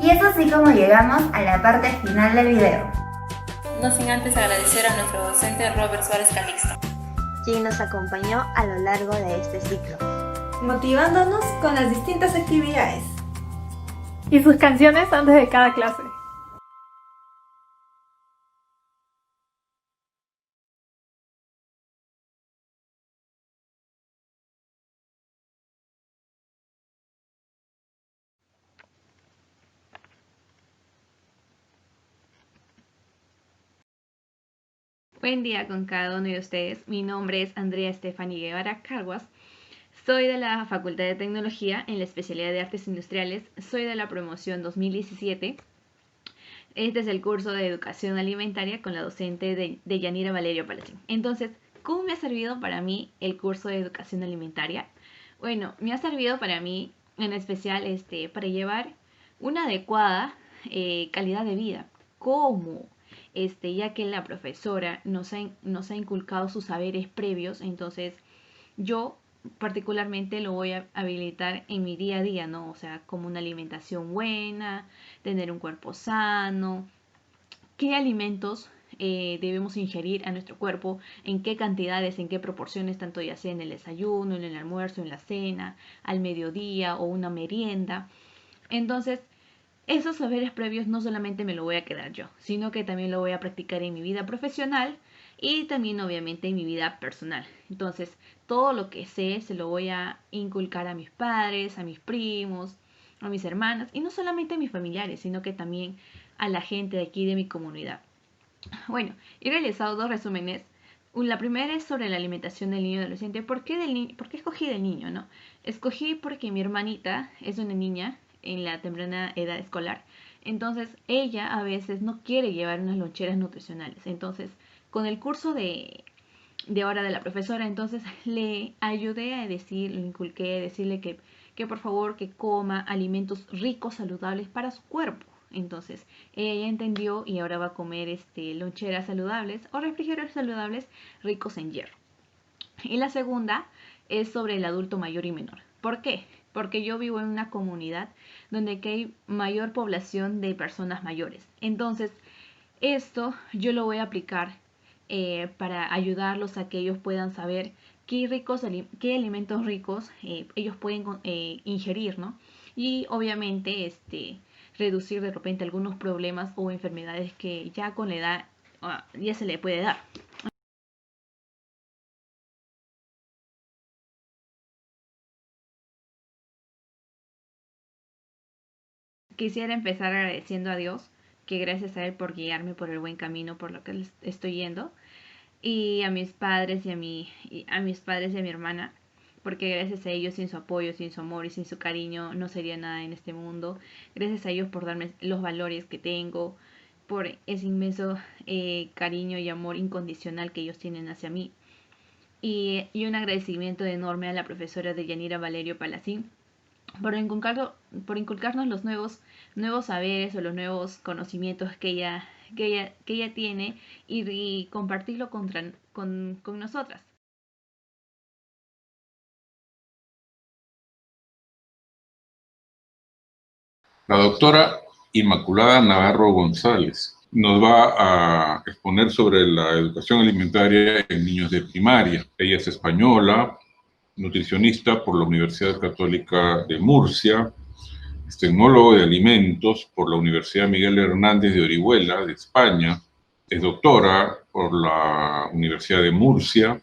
Y es así como llegamos a la parte final del video. No sin antes agradecer a nuestro docente Robert Suárez Calixto, quien nos acompañó a lo largo de este ciclo, motivándonos con las distintas actividades y sus canciones antes de cada clase. Buen día con cada uno de ustedes. Mi nombre es Andrea Estefany Guevara Caguas. Soy de la Facultad de Tecnología en la especialidad de Artes Industriales. Soy de la promoción 2017. Este es el curso de Educación Alimentaria con la docente de Yanira Valerio Palacín. Entonces, ¿cómo me ha servido para mí el curso de Educación Alimentaria? Bueno, me ha servido para mí, en especial, para llevar una adecuada calidad de vida. ¿Cómo? Ya que la profesora nos ha inculcado sus saberes previos, entonces yo particularmente lo voy a habilitar en mi día a día, ¿no? O sea, como una alimentación buena, tener un cuerpo sano, qué alimentos debemos ingerir a nuestro cuerpo, en qué cantidades, en qué proporciones, tanto ya sea en el desayuno, en el almuerzo, en la cena, al mediodía o una merienda. Entonces, esos saberes previos no solamente me lo voy a quedar yo, sino que también lo voy a practicar en mi vida profesional y también obviamente en mi vida personal. Entonces, todo lo que sé se lo voy a inculcar a mis padres, a mis primos, a mis hermanas, y no solamente a mis familiares, sino que también a la gente de aquí de mi comunidad. Bueno, he realizado 2 resúmenes. La primera es sobre la alimentación del niño y adolescente. ¿Por qué escogí del niño, no? Escogí porque mi hermanita es una niña en la temprana edad escolar. Entonces, ella a veces no quiere llevar unas loncheras nutricionales. Entonces, con el curso de ahora de la profesora, entonces le ayudé a le inculqué, a decirle que por favor que coma alimentos ricos, saludables para su cuerpo. Entonces, ella ya entendió y ahora va a comer loncheras saludables o refrigerios saludables ricos en hierro. Y la segunda es sobre el adulto mayor y menor. ¿Por qué? Porque yo vivo en una comunidad donde hay mayor población de personas mayores. Entonces, esto yo lo voy a aplicar para ayudarlos a que ellos puedan saber qué alimentos ricos ellos pueden ingerir, ¿no? y obviamente reducir de repente algunos problemas o enfermedades que ya con la edad ya se le puede dar. Quisiera empezar agradeciendo a Dios, que gracias a Él por guiarme por el buen camino por lo que estoy yendo, y a mis padres y a mi hermana, porque gracias a ellos, sin su apoyo, sin su amor y sin su cariño, no sería nada en este mundo. Gracias a ellos por darme los valores que tengo, por ese inmenso cariño y amor incondicional que ellos tienen hacia mí. Y un agradecimiento enorme a la profesora Deyanira Valerio Palacín por inculcarnos los nuevos saberes o los nuevos conocimientos que ella tiene y compartirlo con nosotras. La doctora Inmaculada Navarro González nos va a exponer sobre la educación alimentaria en niños de primaria. Ella es española, nutricionista por la Universidad Católica de Murcia, es tecnólogo de alimentos por la Universidad Miguel Hernández de Orihuela, de España, es doctora por la Universidad de Murcia,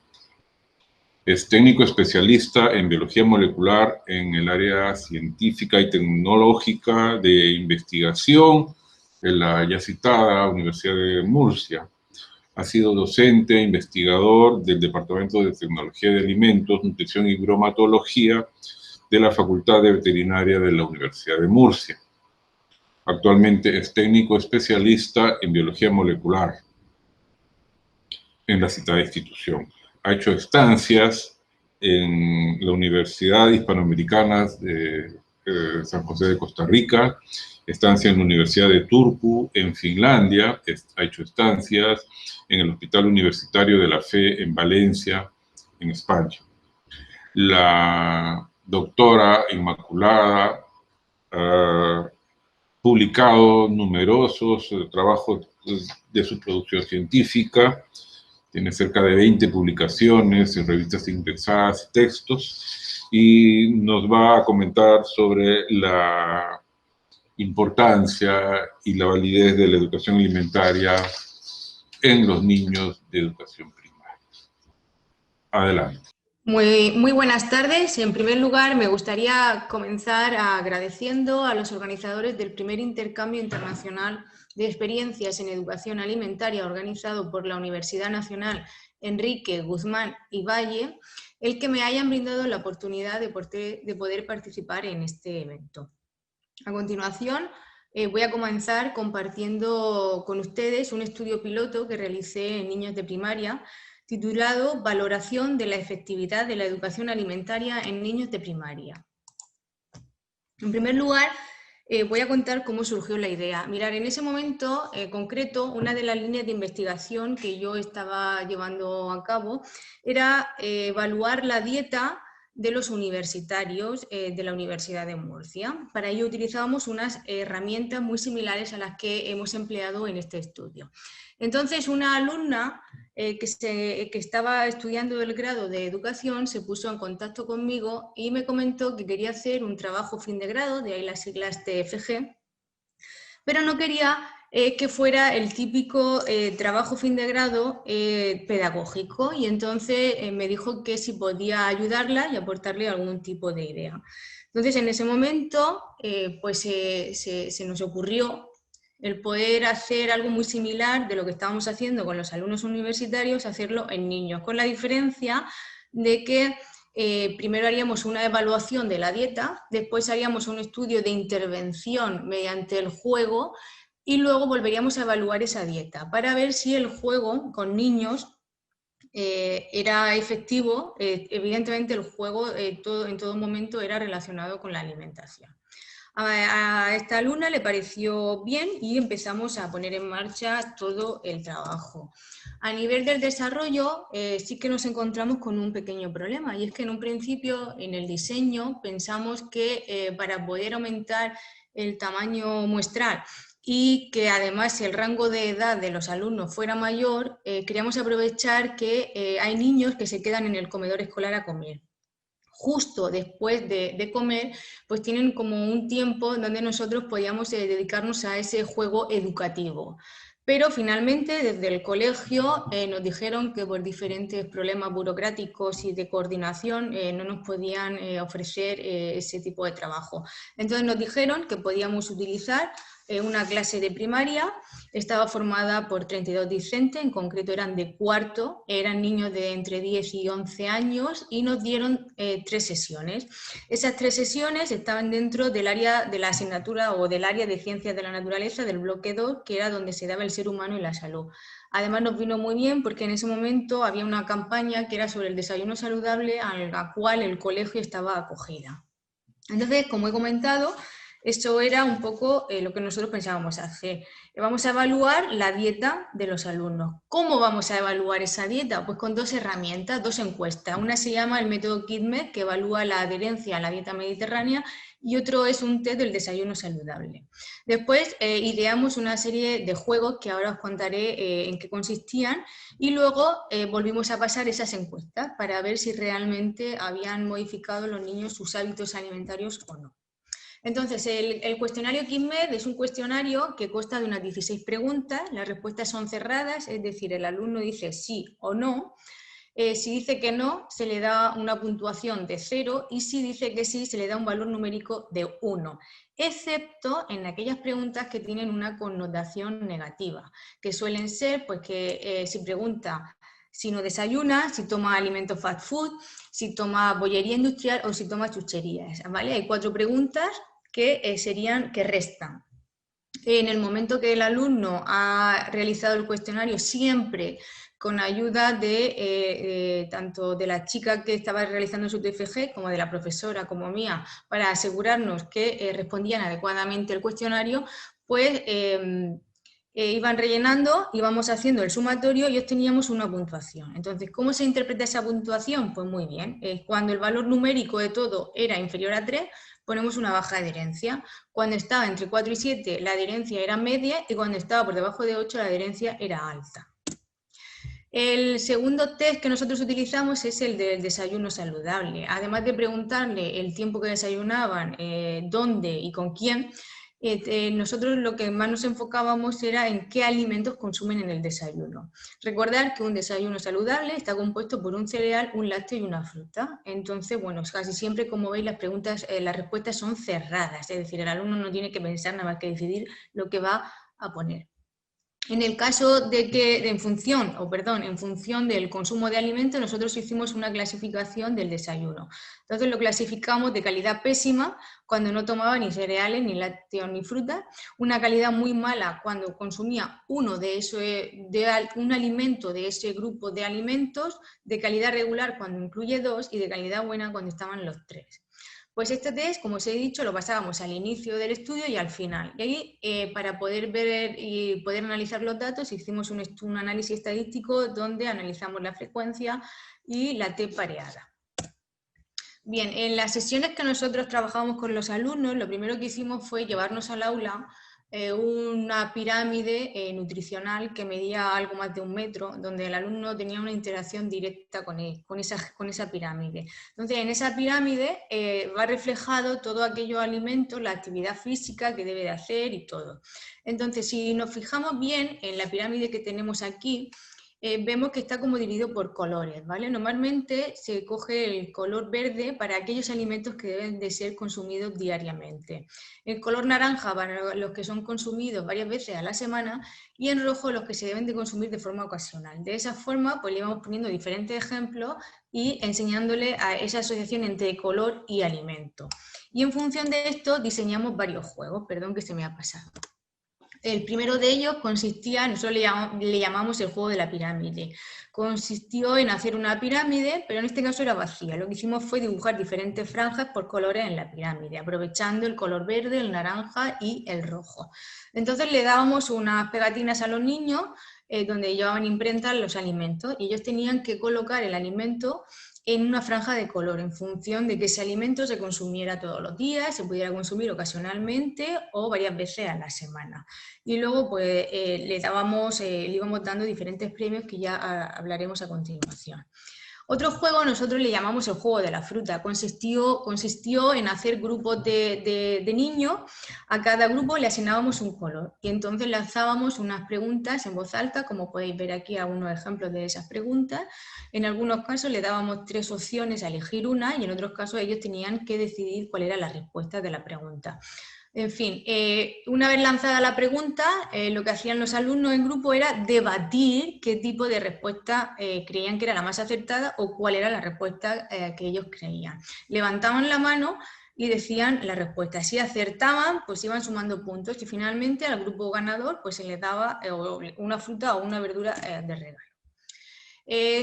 es técnico especialista en biología molecular en el área científica y tecnológica de investigación de la ya citada Universidad de Murcia. Ha sido docente e investigador del Departamento de Tecnología de Alimentos, Nutrición y Bromatología de la Facultad de Veterinaria de la Universidad de Murcia. Actualmente es técnico especialista en biología molecular en la citada institución. Ha hecho estancias en la Universidad Hispanoamericana de San José de Costa Rica, estancia en la Universidad de Turku en Finlandia, ha hecho estancias en el Hospital Universitario de la Fe en Valencia, en España. La doctora Inmaculada ha publicado numerosos trabajos de su producción científica, tiene cerca de 20 publicaciones en revistas indexadas y textos, y nos va a comentar sobre la importancia y la validez de la educación alimentaria en los niños de educación primaria. Adelante. Muy buenas tardes. En primer lugar, me gustaría comenzar agradeciendo a los organizadores del primer intercambio internacional de experiencias en educación alimentaria organizado por la Universidad Nacional Enrique Guzmán y Valle, el que me hayan brindado la oportunidad de poder participar en este evento. A continuación, voy a comenzar compartiendo con ustedes un estudio piloto que realicé en niños de primaria titulado Valoración de la efectividad de la educación alimentaria en niños de primaria. En primer lugar, voy a contar cómo surgió la idea. Mirar, en ese momento concreto, una de las líneas de investigación que yo estaba llevando a cabo era evaluar la dieta de los universitarios de la Universidad de Murcia. Para ello utilizábamos unas herramientas muy similares a las que hemos empleado en este estudio. Entonces, una alumna que estaba estudiando el grado de educación se puso en contacto conmigo y me comentó que quería hacer un trabajo fin de grado, de ahí las siglas TFG, pero no quería que fuera el típico trabajo fin de grado pedagógico, y entonces me dijo que si podía ayudarla y aportarle algún tipo de idea. Entonces, en ese momento pues se nos ocurrió el poder hacer algo muy similar de lo que estábamos haciendo con los alumnos universitarios, hacerlo en niños, con la diferencia de que primero haríamos una evaluación de la dieta, después haríamos un estudio de intervención mediante el juego y luego volveríamos a evaluar esa dieta para ver si el juego con niños era efectivo. Evidentemente el juego en todo momento era relacionado con la alimentación. A esta alumna le pareció bien y empezamos a poner en marcha todo el trabajo. A nivel del desarrollo sí que nos encontramos con un pequeño problema, y es que en un principio en el diseño pensamos que para poder aumentar el tamaño muestral y que además el rango de edad de los alumnos fuera mayor, queríamos aprovechar que hay niños que se quedan en el comedor escolar a comer. justo después de comer, pues tienen como un tiempo donde nosotros podíamos dedicarnos a ese juego educativo. Pero finalmente desde el colegio nos dijeron que por diferentes problemas burocráticos y de coordinación no nos podían ofrecer ese tipo de trabajo. Entonces nos dijeron que podíamos utilizar una clase de primaria, estaba formada por 32 discentes, en concreto eran de cuarto, eran niños de entre 10 y 11 años y nos dieron 3 sesiones. Esas 3 sesiones estaban dentro del área de la asignatura o del área de ciencias de la naturaleza del bloque 2, que era donde se daba el ser humano y la salud. Además nos vino muy bien porque en ese momento había una campaña que era sobre el desayuno saludable a la cual el colegio estaba acogida. Entonces, como he comentado, eso era un poco lo que nosotros pensábamos hacer. Vamos a evaluar la dieta de los alumnos. ¿Cómo vamos a evaluar esa dieta? Pues con 2 herramientas, 2 encuestas. Una se llama el método KIDMED, que evalúa la adherencia a la dieta mediterránea, y otro es un test del desayuno saludable. Después ideamos una serie de juegos que ahora os contaré en qué consistían, y luego volvimos a pasar esas encuestas para ver si realmente habían modificado los niños sus hábitos alimentarios o no. Entonces, el cuestionario KIDMED es un cuestionario que consta de unas 16 preguntas, las respuestas son cerradas, es decir, el alumno dice sí o no. Si dice que no, se le da una puntuación de 0 y si dice que sí, se le da un valor numérico de 1, excepto en aquellas preguntas que tienen una connotación negativa, que suelen ser pues que si pregunta si no desayuna, si toma alimentos fast food, si toma bollería industrial o si toma chucherías, ¿vale? Hay 4 preguntas que que restan. En el momento que el alumno ha realizado el cuestionario, siempre con ayuda de tanto de la chica que estaba realizando su TFG como de la profesora como mía, para asegurarnos que respondían adecuadamente el cuestionario, pues iban rellenando, íbamos haciendo el sumatorio y obteníamos una puntuación. Entonces, ¿cómo se interpreta esa puntuación? Pues muy bien, cuando el valor numérico de todo era inferior a 3, ponemos una baja adherencia. Cuando estaba entre 4 y 7, la adherencia era media, y cuando estaba por debajo de 8, la adherencia era alta. El segundo test que nosotros utilizamos es el del desayuno saludable. Además de preguntarle el tiempo que desayunaban, dónde y con quién, nosotros lo que más nos enfocábamos era en qué alimentos consumen en el desayuno. Recordar que un desayuno saludable está compuesto por un cereal, un lácteo y una fruta. Entonces, bueno, casi siempre, como veis, las respuestas son cerradas, es decir, el alumno no tiene que pensar nada más que decidir lo que va a poner. En el caso de que, en función del consumo de alimentos, nosotros hicimos una clasificación del desayuno. Entonces lo clasificamos de calidad pésima, cuando no tomaba ni cereales, ni lácteos, ni frutas; una calidad muy mala, cuando consumía un alimento de ese grupo de alimentos; de calidad regular, cuando incluye 2; y de calidad buena, cuando estaban los 3. Pues este test, como os he dicho, lo pasábamos al inicio del estudio y al final. Y ahí, para poder ver y poder analizar los datos, hicimos un análisis estadístico donde analizamos la frecuencia y la T pareada. Bien, en las sesiones que nosotros trabajábamos con los alumnos, lo primero que hicimos fue llevarnos al aula una pirámide nutricional que medía algo más de 1 metro, donde el alumno tenía una interacción directa con esa pirámide. Entonces, en esa pirámide va reflejado todo aquellos alimentos, la actividad física que debe de hacer y todo. Entonces, si nos fijamos bien en la pirámide que tenemos aquí, vemos que está como dividido por colores, ¿vale? Normalmente se coge el color verde para aquellos alimentos que deben de ser consumidos diariamente, el color naranja para los que son consumidos varias veces a la semana, y en rojo los que se deben de consumir de forma ocasional. De esa forma, pues le íbamos poniendo diferentes ejemplos y enseñándole a esa asociación entre color y alimento. Y en función de esto diseñamos varios juegos, perdón que se me ha pasado. El primero de ellos consistía, nosotros le llamamos el juego de la pirámide. Consistió en hacer una pirámide, pero en este caso era vacía. Lo que hicimos fue dibujar diferentes franjas por colores en la pirámide, aprovechando el color verde, el naranja y el rojo. Entonces le dábamos unas pegatinas a los niños donde llevaban imprentas los alimentos, y ellos tenían que colocar el alimento en una franja de color, en función de que ese alimento se consumiera todos los días, se pudiera consumir ocasionalmente o varias veces a la semana. Y luego pues le íbamos dando diferentes premios que ya hablaremos a continuación. Otro juego nosotros le llamamos el juego de la fruta. Consistió en hacer grupos de niños, a cada grupo le asignábamos un color y entonces lanzábamos unas preguntas en voz alta, como podéis ver aquí algunos ejemplos de esas preguntas. En algunos casos le dábamos 3 opciones a elegir una y en otros casos ellos tenían que decidir cuál era la respuesta de la pregunta. En fin, una vez lanzada la pregunta, lo que hacían los alumnos en grupo era debatir qué tipo de respuesta creían que era la más acertada o cuál era la respuesta que ellos creían. Levantaban la mano y decían la respuesta. Si acertaban, pues iban sumando puntos y finalmente al grupo ganador pues se les daba una fruta o una verdura de regalo.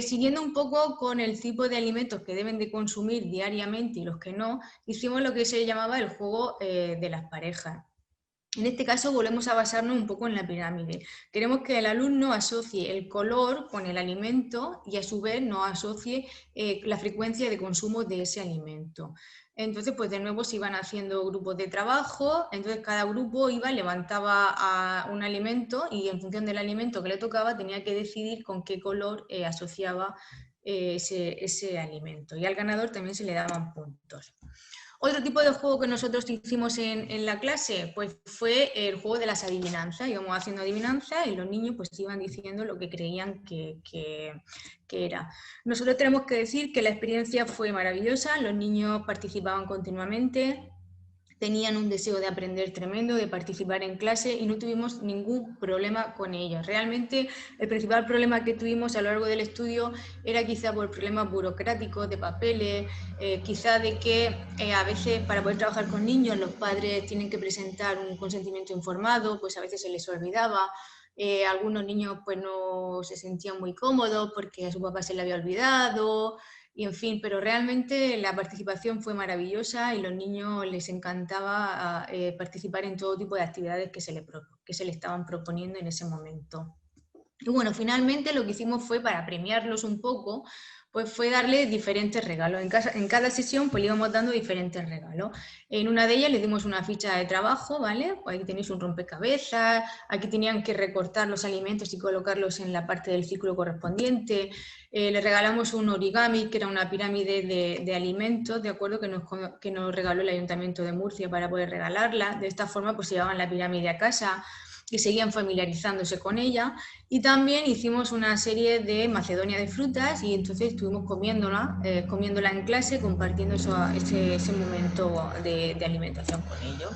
Siguiendo un poco con el tipo de alimentos que deben de consumir diariamente y los que no, hicimos lo que se llamaba el juego de las parejas. En este caso volvemos a basarnos un poco en la pirámide. Queremos que el alumno asocie el color con el alimento y a su vez nos asocie la frecuencia de consumo de ese alimento. Entonces, pues de nuevo se iban haciendo grupos de trabajo, entonces cada grupo levantaba a un alimento y en función del alimento que le tocaba tenía que decidir con qué color asociaba ese alimento. Y al ganador también se le daban puntos. Otro tipo de juego que nosotros hicimos en la clase pues fue el juego de las adivinanzas. Íbamos haciendo adivinanzas y los niños pues iban diciendo lo que creían que era. Nosotros tenemos que decir que la experiencia fue maravillosa, los niños participaban continuamente, tenían un deseo de aprender tremendo, de participar en clase y no tuvimos ningún problema con ellos. Realmente el principal problema que tuvimos a lo largo del estudio era quizá por problemas burocráticos, de papeles, quizá de que a veces para poder trabajar con niños los padres tienen que presentar un consentimiento informado, pues a veces se les olvidaba. Algunos niños pues no se sentían muy cómodos porque a su papá se le había olvidado. Y en fin, pero realmente la participación fue maravillosa y los niños les encantaba participar en todo tipo de actividades que se le estaban proponiendo en ese momento. Y bueno, finalmente lo que hicimos fue, para premiarlos un poco, pues fue darle diferentes regalos. En cada sesión pues le íbamos dando diferentes regalos. En una de ellas les dimos una ficha de trabajo, ¿vale? Pues aquí tenéis un rompecabezas, aquí tenían que recortar los alimentos y colocarlos en la parte del círculo correspondiente. Les regalamos un origami, que era una pirámide de alimentos, ¿de acuerdo? Que nos regaló el Ayuntamiento de Murcia para poder regalarla. De esta forma pues llevaban la pirámide a casa y seguían familiarizándose con ella. Y también hicimos una serie de macedonia de frutas y entonces estuvimos comiéndola en clase, compartiendo ese momento de alimentación con ellos.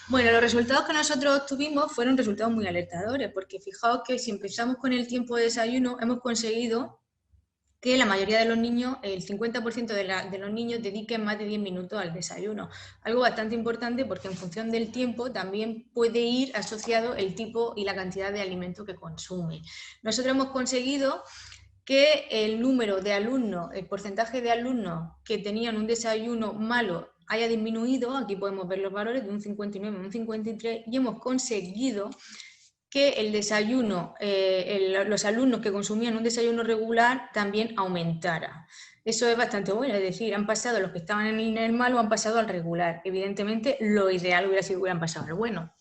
Bueno, los resultados que nosotros tuvimos fueron resultados muy alertadores, porque fijaos que si empezamos con el tiempo de desayuno, hemos conseguido que la mayoría de los niños, el 50% de los niños dediquen más de 10 minutos al desayuno. Algo bastante importante porque en función del tiempo también puede ir asociado el tipo y la cantidad de alimento que consume. Nosotros hemos conseguido que el número de alumnos, el porcentaje de alumnos que tenían un desayuno malo haya disminuido, aquí podemos ver los valores, de un 59 a un 53, y hemos conseguido que el desayuno, los alumnos que consumían un desayuno regular también aumentara. Eso es bastante bueno, es decir, han pasado los que estaban en el malo, han pasado al regular. Evidentemente, lo ideal hubiera sido que hubieran pasado al bueno.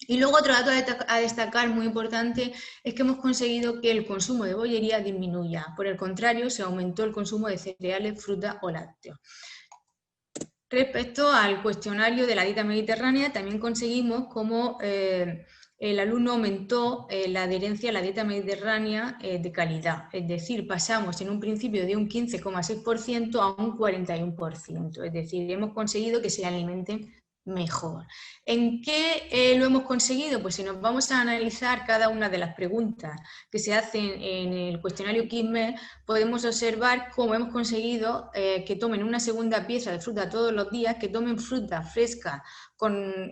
Y luego otro dato a destacar muy importante es que hemos conseguido que el consumo de bollería disminuya. Por el contrario, se aumentó el consumo de cereales, fruta o lácteos. Respecto al cuestionario de la dieta mediterránea, también conseguimos como el alumno aumentó la adherencia a la dieta mediterránea de calidad. Es decir, pasamos en un principio de un 15,6% a un 41%. Es decir, hemos conseguido que se alimenten mejor. ¿En qué lo hemos conseguido? Pues si nos vamos a analizar cada una de las preguntas que se hacen en el cuestionario QISME, podemos observar cómo hemos conseguido que tomen una segunda pieza de fruta todos los días, que tomen fruta fresca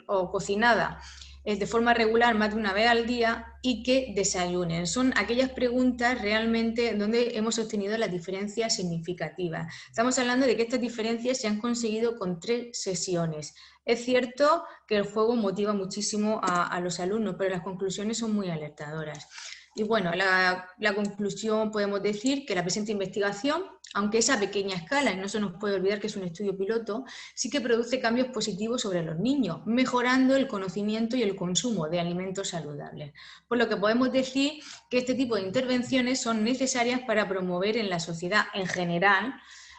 o cocinada de forma regular más de una vez al día y que desayunen. Son aquellas preguntas realmente donde hemos obtenido las diferencias significativas. Estamos hablando de que estas diferencias se han conseguido con 3 sesiones. Es cierto que el juego motiva muchísimo a los alumnos, pero las conclusiones son muy alertadoras. Y bueno, la conclusión podemos decir que la presente investigación, aunque es a pequeña escala, y no se nos puede olvidar que es un estudio piloto, sí que produce cambios positivos sobre los niños, mejorando el conocimiento y el consumo de alimentos saludables. Por lo que podemos decir que este tipo de intervenciones son necesarias para promover en la sociedad en general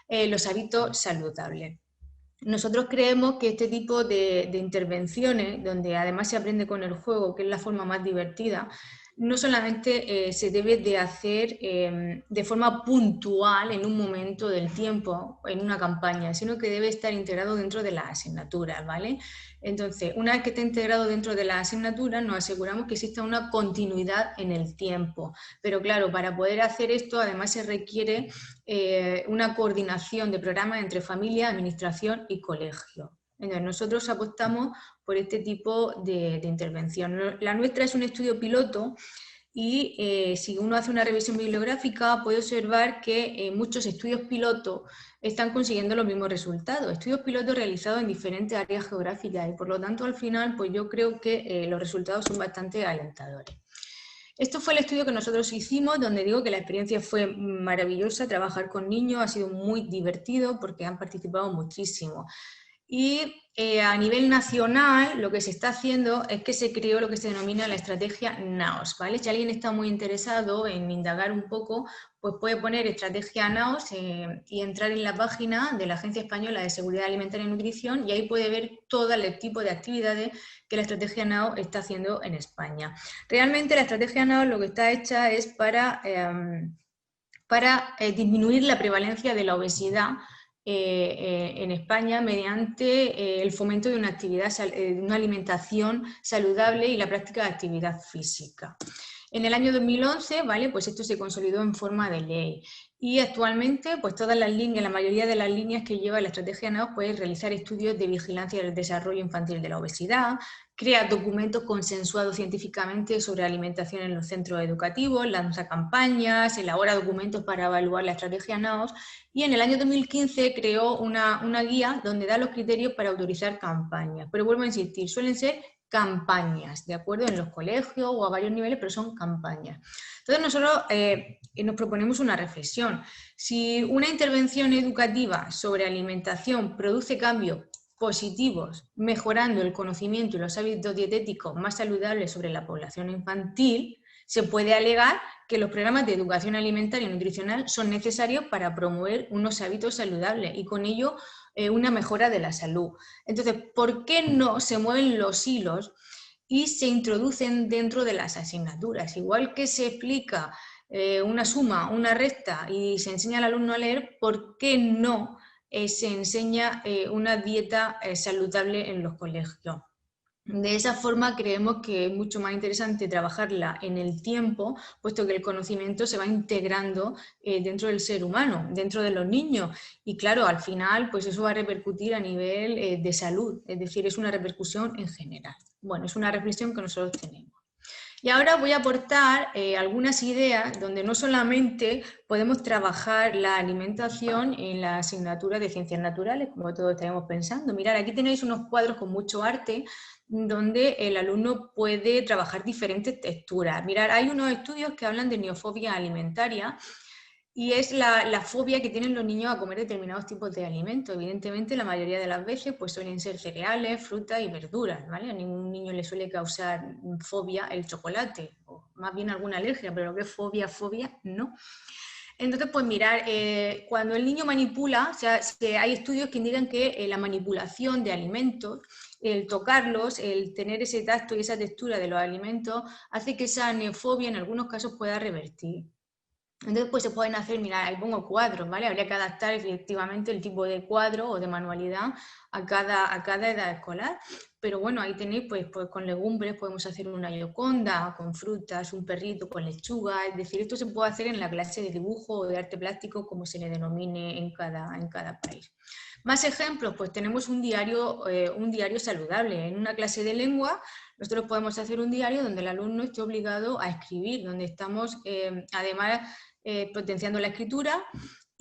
los hábitos saludables. Nosotros creemos que este tipo de intervenciones, donde además se aprende con el juego, que es la forma más divertida, no solamente se debe de hacer de forma puntual en un momento del tiempo, en una campaña, sino que debe estar integrado dentro de las asignaturas, ¿vale? Entonces, una vez que esté integrado dentro de las asignaturas, nos aseguramos que exista una continuidad en el tiempo. Pero claro, para poder hacer esto, además se requiere una coordinación de programas entre familia, administración y colegio. Entonces, nosotros apostamos por este tipo de intervención. La nuestra es un estudio piloto y si uno hace una revisión bibliográfica puede observar que muchos estudios pilotos están consiguiendo los mismos resultados. Estudios pilotos realizados en diferentes áreas geográficas y por lo tanto al final pues yo creo que los resultados son bastante alentadores. Esto fue el estudio que nosotros hicimos, donde digo que la experiencia fue maravillosa, trabajar con niños ha sido muy divertido porque han participado muchísimo. Y a nivel nacional lo que se está haciendo es que se creó lo que se denomina la estrategia NAOS, ¿vale? Si alguien está muy interesado en indagar un poco, pues puede poner estrategia NAOS y entrar en la página de la Agencia Española de Seguridad Alimentaria y Nutrición y ahí puede ver todo el tipo de actividades que la estrategia NAOS está haciendo en España. Realmente la estrategia NAOS lo que está hecha es para disminuir la prevalencia de la obesidad en España mediante el fomento de una alimentación saludable y la práctica de actividad física. En el año 2011, ¿vale? Pues esto se consolidó en forma de ley y actualmente pues todas las líneas, la mayoría de las líneas que lleva la estrategia NAOS puede realizar estudios de vigilancia del desarrollo infantil de la obesidad, crea documentos consensuados científicamente sobre alimentación en los centros educativos, lanza campañas, elabora documentos para evaluar la estrategia NAOS y en el año 2015 creó una guía donde da los criterios para autorizar campañas. Pero vuelvo a insistir, suelen ser campañas, ¿de acuerdo? En los colegios o a varios niveles, pero son campañas. Entonces nosotros nos proponemos una reflexión. Si una intervención educativa sobre alimentación produce cambios positivos, mejorando el conocimiento y los hábitos dietéticos más saludables sobre la población infantil, se puede alegar que los programas de educación alimentaria y nutricional son necesarios para promover unos hábitos saludables y con ello una mejora de la salud. Entonces, ¿por qué no se mueven los hilos y se introducen dentro de las asignaturas? Igual que se explica una suma, una resta y se enseña al alumno a leer, ¿por qué no se enseña una dieta saludable en los colegios? De esa forma creemos que es mucho más interesante trabajarla en el tiempo, puesto que el conocimiento se va integrando dentro del ser humano, dentro de los niños. Y claro, al final pues eso va a repercutir a nivel de salud, es decir, es una repercusión en general. Bueno, es una reflexión que nosotros tenemos. Y ahora voy a aportar algunas ideas donde no solamente podemos trabajar la alimentación en la asignatura de Ciencias Naturales, como todos estaremos pensando. Mirad, aquí tenéis unos cuadros con mucho arte donde el alumno puede trabajar diferentes texturas. Mirad, hay unos estudios que hablan de neofobia alimentaria y es la fobia que tienen los niños a comer determinados tipos de alimentos. Evidentemente, la mayoría de las veces pues, suelen ser cereales, frutas y verduras, ¿vale? A ningún niño le suele causar fobia el chocolate, o más bien alguna alergia, pero lo que es fobia, no. Entonces, pues mirar, cuando el niño manipula, o sea, hay estudios que indican que la manipulación de alimentos, el tocarlos, el tener ese tacto y esa textura de los alimentos, hace que esa neofobia en algunos casos pueda revertir. Entonces, pues se pueden hacer, mirad, ahí pongo cuadros, ¿vale? Habría que adaptar efectivamente el tipo de cuadro o de manualidad a cada edad escolar. Pero bueno, ahí tenéis, pues con legumbres podemos hacer una Gioconda, con frutas, un perrito con lechuga. Es decir, esto se puede hacer en la clase de dibujo o de arte plástico, como se le denomine en cada país. Más ejemplos, pues tenemos un diario saludable. En una clase de lengua, nosotros podemos hacer un diario donde el alumno esté obligado a escribir, donde estamos además potenciando la escritura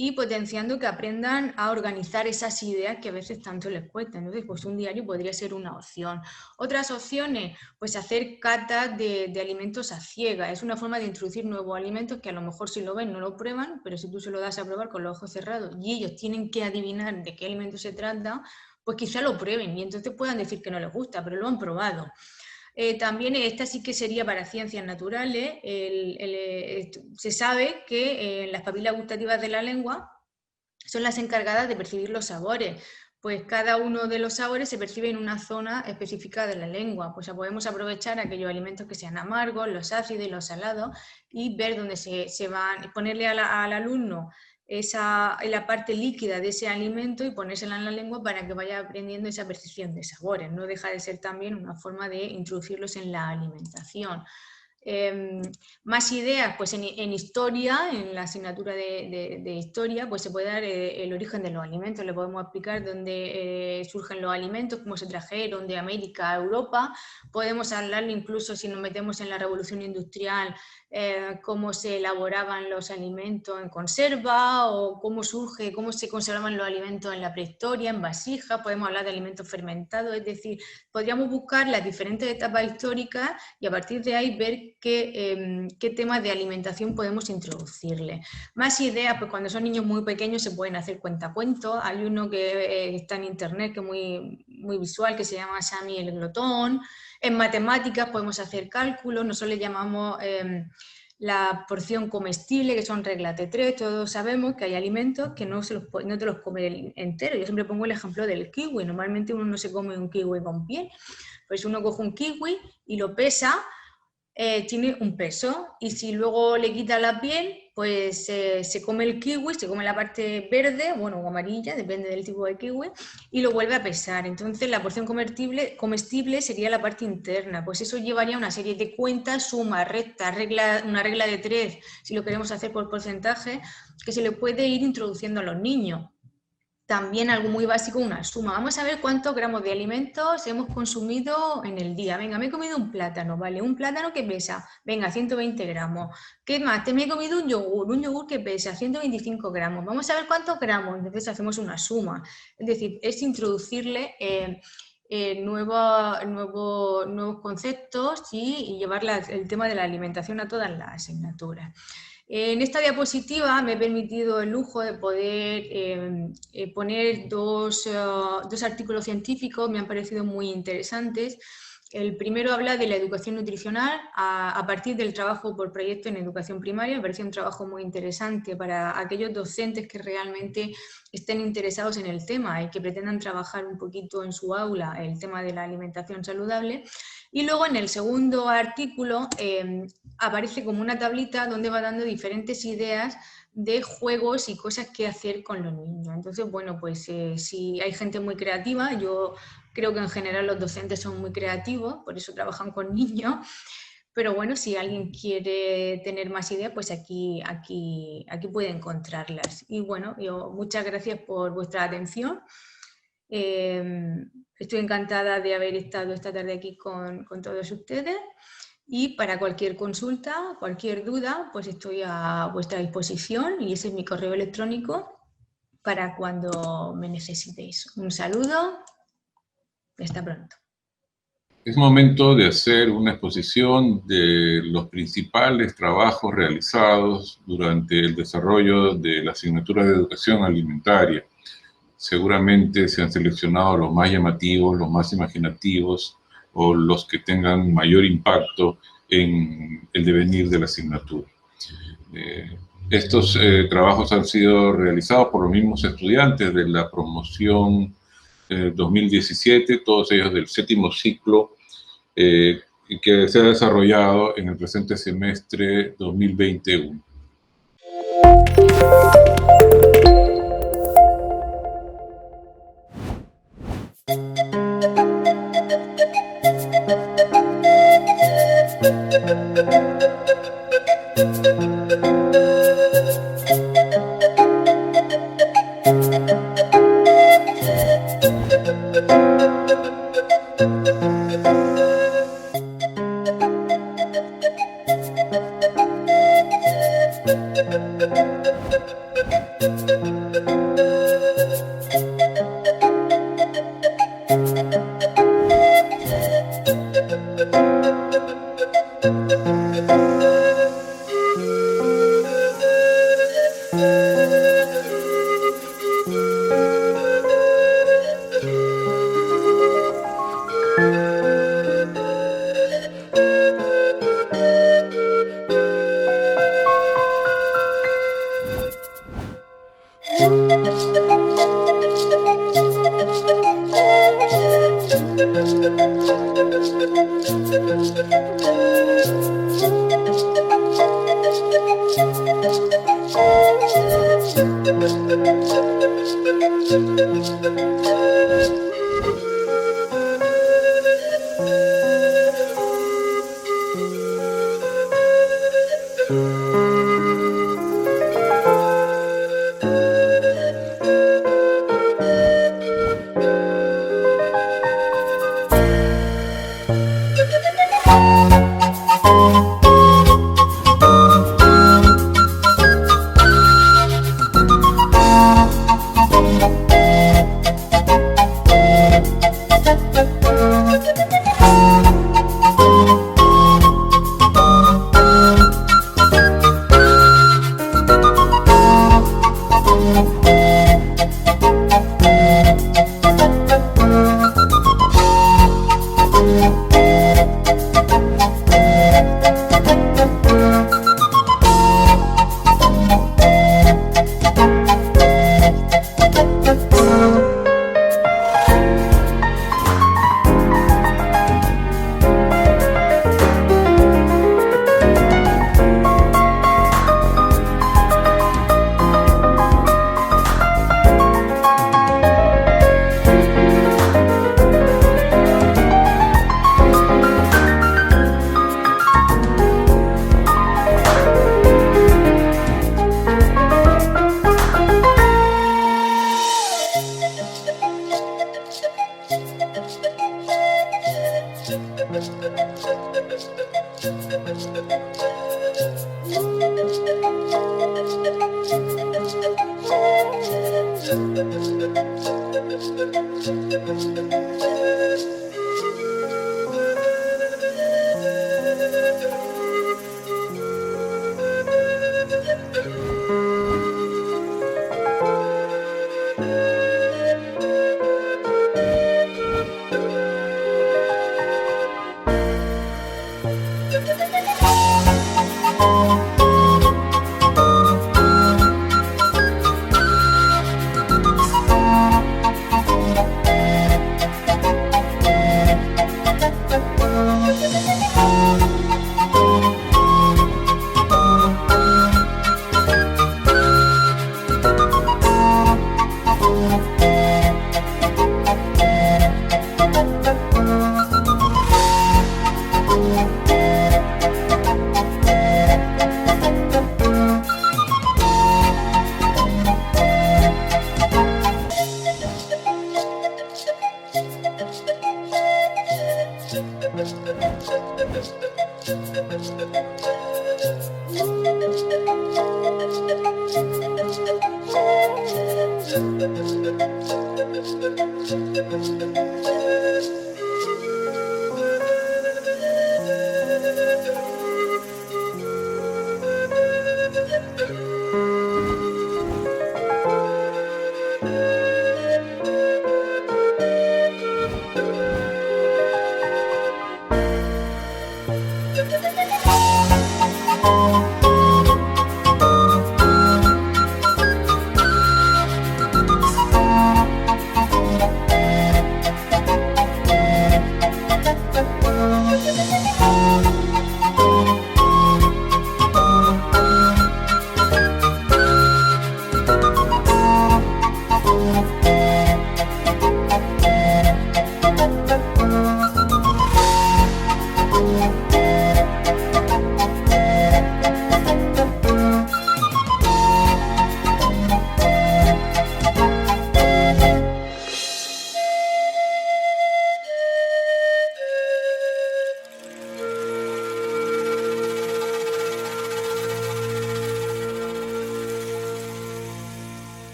y potenciando que aprendan a organizar esas ideas que a veces tanto les cuesta. Entonces, pues un diario podría ser una opción. Otras opciones, pues hacer catas de alimentos a ciegas. Es una forma de introducir nuevos alimentos que a lo mejor si lo ven no lo prueban, pero si tú se lo das a probar con los ojos cerrados y ellos tienen que adivinar de qué alimento se trata, pues quizá lo prueben y entonces puedan decir que no les gusta, pero lo han probado. También esta sí que sería para ciencias naturales. Se sabe que las papilas gustativas de la lengua son las encargadas de percibir los sabores. Pues cada uno de los sabores se percibe en una zona específica de la lengua. Pues ya podemos aprovechar aquellos alimentos que sean amargos, los ácidos y los salados y ver dónde se van, ponerle al alumno la parte líquida de ese alimento y ponérsela en la lengua para que vaya aprendiendo esa percepción de sabores. No deja de ser también una forma de introducirlos en la alimentación. Más ideas, pues en historia, en la asignatura de historia, pues se puede dar el origen de los alimentos, le podemos explicar dónde surgen los alimentos, cómo se trajeron de América a Europa, podemos hablarle incluso si nos metemos en la revolución industrial, cómo se elaboraban los alimentos en conserva o cómo se conservaban los alimentos en la prehistoria, en vasijas, podemos hablar de alimentos fermentados, es decir, podríamos buscar las diferentes etapas históricas y a partir de ahí ver qué temas de alimentación podemos introducirle. Más ideas, pues cuando son niños muy pequeños se pueden hacer cuentacuentos. Hay uno que está en internet que es muy visual, que se llama Sammy el glotón. En matemáticas podemos hacer cálculos, nosotros le llamamos la porción comestible, que son reglas de 3. Todos sabemos que hay alimentos que no te los come entero. Yo siempre pongo el ejemplo del kiwi. Normalmente uno no se come un kiwi con piel. Pues uno coge un kiwi y lo pesa, tiene un peso, y si luego le quita la piel, pues se come el kiwi, se come la parte verde, bueno, o amarilla, depende del tipo de kiwi, y lo vuelve a pesar. Entonces la porción comestible sería la parte interna, pues eso llevaría una serie de cuentas, sumas, rectas, una regla de 3, si lo queremos hacer por porcentaje, que se le puede ir introduciendo a los niños. También algo muy básico, una suma. Vamos a ver cuántos gramos de alimentos hemos consumido en el día. Venga, me he comido un plátano, ¿vale? Un plátano que pesa, venga, 120 gramos. ¿Qué más? Me he comido un yogur que pesa 125 gramos. Vamos a ver cuántos gramos. Entonces hacemos una suma. Es decir, es introducirle nuevos conceptos y llevar el tema de la alimentación a todas las asignaturas. En esta diapositiva me he permitido el lujo de poder poner dos artículos científicos, me han parecido muy interesantes. El primero habla de la educación nutricional a partir del trabajo por proyecto en educación primaria. Me parece un trabajo muy interesante para aquellos docentes que realmente estén interesados en el tema y que pretendan trabajar un poquito en su aula el tema de la alimentación saludable. Y luego en el segundo artículo aparece como una tablita donde va dando diferentes ideas de juegos y cosas que hacer con los niños. Entonces, bueno, pues si hay gente muy creativa, yo creo que en general los docentes son muy creativos, por eso trabajan con niños, pero bueno, si alguien quiere tener más ideas, pues aquí puede encontrarlas. Y bueno, muchas gracias por vuestra atención. Estoy encantada de haber estado esta tarde aquí con todos ustedes. Y para cualquier consulta, cualquier duda, pues estoy a vuestra disposición y ese es mi correo electrónico para cuando me necesitéis. Un saludo y hasta pronto. Es momento de hacer una exposición de los principales trabajos realizados durante el desarrollo de la asignatura de educación alimentaria. Seguramente se han seleccionado los más llamativos, los más imaginativos, o los que tengan mayor impacto en el devenir de la asignatura. Estos trabajos han sido realizados por los mismos estudiantes de la promoción 2017, todos ellos del 7º ciclo, que se ha desarrollado en el presente semestre 2021. Thank you.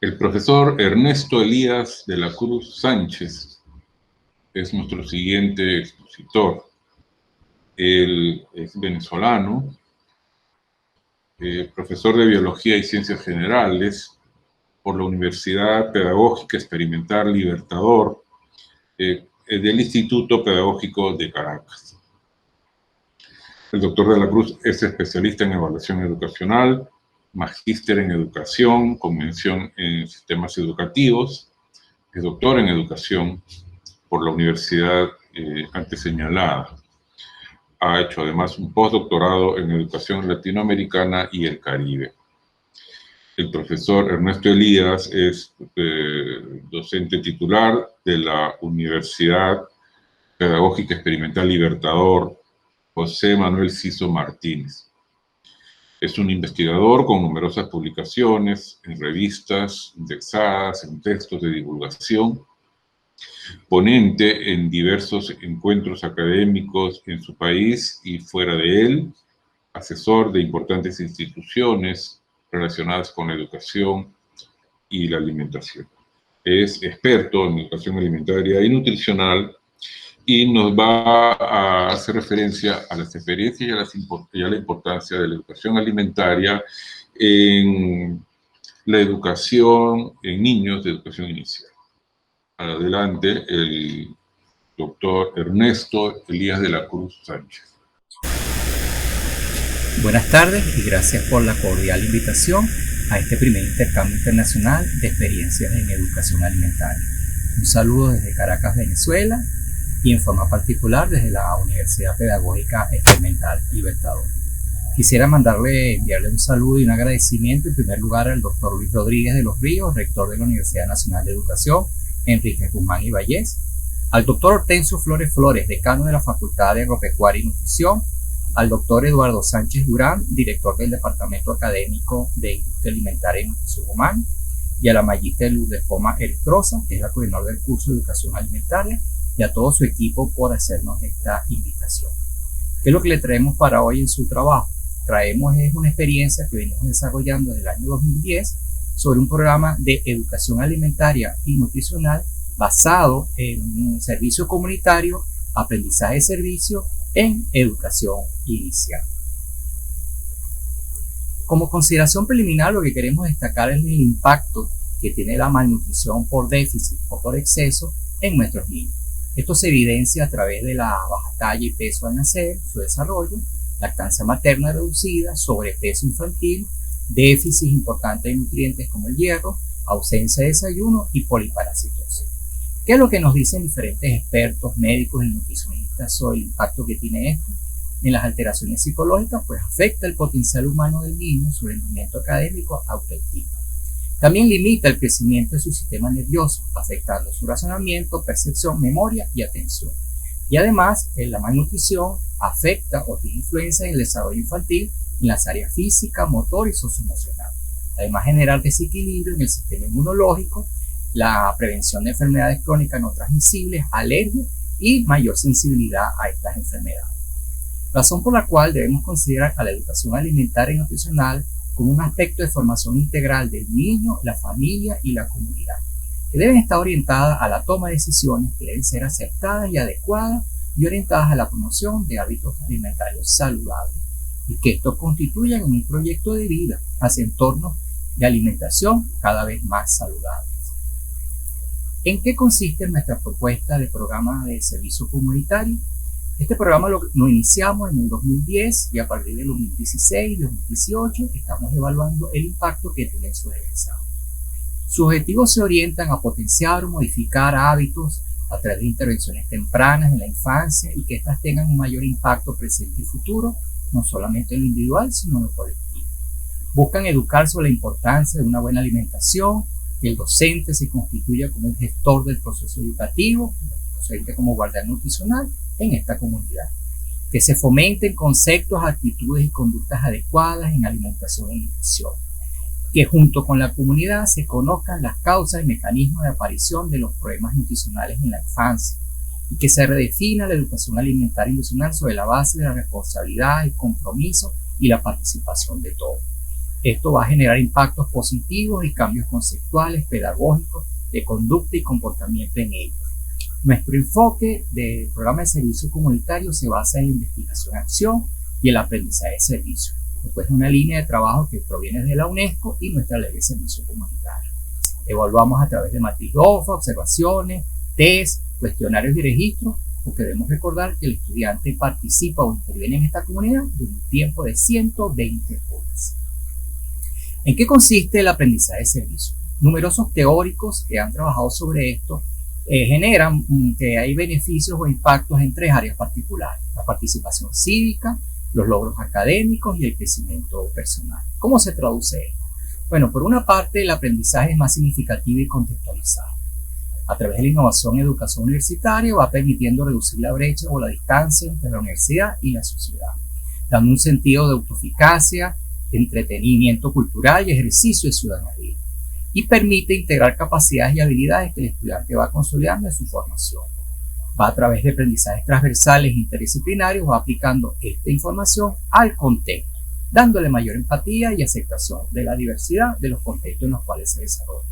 El profesor Ernesto Elías de la Cruz Sánchez es nuestro siguiente expositor. Él es venezolano, profesor de Biología y Ciencias Generales por la Universidad Pedagógica Experimental Libertador del Instituto Pedagógico de Caracas. El doctor de la Cruz es especialista en evaluación educacional, magíster en educación, con mención en sistemas educativos, es doctor en educación por la universidad antes señalada. Ha hecho además un postdoctorado en educación latinoamericana y el Caribe. El profesor Ernesto Elías es docente titular de la Universidad Pedagógica Experimental Libertador José Manuel Ciso Martínez. Es un investigador con numerosas publicaciones en revistas indexadas, en textos de divulgación, ponente en diversos encuentros académicos en su país y fuera de él, asesor de importantes instituciones relacionadas con la educación y la alimentación. Es experto en educación alimentaria y nutricional y nos va a hacer referencia a las experiencias y a la importancia de la educación alimentaria en la educación en niños de educación inicial. Adelante, el doctor Ernesto Elías de la Cruz Sánchez. Buenas tardes y gracias por la cordial invitación a este primer intercambio internacional de experiencias en educación alimentaria. Un saludo desde Caracas, Venezuela, y en forma particular desde la Universidad Pedagógica Experimental Libertador. Quisiera enviarle un saludo y un agradecimiento en primer lugar al doctor Luis Rodríguez de los Ríos, rector de la Universidad Nacional de Educación, Enrique Guzmán y Vallés, al doctor Hortensio Flores Flores, decano de la Facultad de Agropecuaria y Nutrición, al doctor Eduardo Sánchez Durán, director del Departamento Académico de Industria Alimentaria y Nutrición Humana, y a la magíster Lourdes Poma Electrosa, que es la coordinadora del curso de Educación Alimentaria, y a todo su equipo por hacernos esta invitación. ¿Qué es lo que le traemos para hoy en su trabajo? Traemos una experiencia que venimos desarrollando desde el año 2010 sobre un programa de educación alimentaria y nutricional basado en un servicio comunitario, aprendizaje de servicio en educación inicial. Como consideración preliminar, lo que queremos destacar es el impacto que tiene la malnutrición por déficit o por exceso en nuestros niños. Esto se evidencia a través de la baja talla y peso al nacer, su desarrollo, lactancia materna reducida, sobrepeso infantil, déficits importantes de nutrientes como el hierro, ausencia de desayuno y poliparasitosis. ¿Qué es lo que nos dicen diferentes expertos, médicos y nutricionistas sobre el impacto que tiene esto? En las alteraciones psicológicas, pues afecta el potencial humano del niño, su rendimiento académico, autoestima. También limita el crecimiento de su sistema nervioso, afectando su razonamiento, percepción, memoria y atención. Y además, la malnutrición afecta o tiene influencia en el desarrollo infantil en las áreas física, motor y socioemocional. Además, generar desequilibrio en el sistema inmunológico, la prevención de enfermedades crónicas no transmisibles, alergias y mayor sensibilidad a estas enfermedades. Razón por la cual debemos considerar a la educación alimentaria y nutricional como un aspecto de formación integral del niño, la familia y la comunidad, que deben estar orientadas a la toma de decisiones que deben ser acertadas y adecuadas y orientadas a la promoción de hábitos alimentarios saludables, y que esto constituya un proyecto de vida hacia entornos de alimentación cada vez más saludables. ¿En qué consiste nuestra propuesta de programa de servicio comunitario? Este programa lo iniciamos en el 2010 y a partir del 2016 y 2018 estamos evaluando el impacto que tiene en sus egresados. Sus objetivos se orientan a potenciar o modificar hábitos a través de intervenciones tempranas en la infancia y que éstas tengan un mayor impacto presente y futuro, no solamente en lo individual, sino en lo colectivo. Buscan educar sobre la importancia de una buena alimentación, que el docente se constituya como un gestor del proceso educativo, el docente como guardián nutricional en esta comunidad, que se fomenten conceptos, actitudes y conductas adecuadas en alimentación y nutrición, que junto con la comunidad se conozcan las causas y mecanismos de aparición de los problemas nutricionales en la infancia y que se redefina la educación alimentaria y nutricional sobre la base de la responsabilidad, el compromiso y la participación de todos. Esto va a generar impactos positivos y cambios conceptuales, pedagógicos, de conducta y comportamiento en ellos. Nuestro enfoque del programa de servicio comunitario se basa en la investigación-acción y el aprendizaje de servicio. Después de una línea de trabajo que proviene de la UNESCO y nuestra ley de servicio comunitario. Evaluamos a través de matriz DOFA, observaciones, test, cuestionarios y registros, porque debemos recordar que el estudiante participa o interviene en esta comunidad durante un tiempo de 120 horas. ¿En qué consiste el aprendizaje de servicio? Numerosos teóricos que han trabajado sobre esto generan que hay beneficios o impactos en 3 áreas particulares: la participación cívica, los logros académicos y el crecimiento personal. ¿Cómo se traduce esto? Bueno, por una parte, el aprendizaje es más significativo y contextualizado. A través de la innovación en educación universitaria va permitiendo reducir la brecha o la distancia entre la universidad y la sociedad, dando un sentido de autoeficacia, entretenimiento cultural y ejercicio de ciudadanía, y permite integrar capacidades y habilidades que el estudiante va consolidando en su formación. Va a través de aprendizajes transversales e interdisciplinarios, va aplicando esta información al contexto, dándole mayor empatía y aceptación de la diversidad de los contextos en los cuales se desarrolla.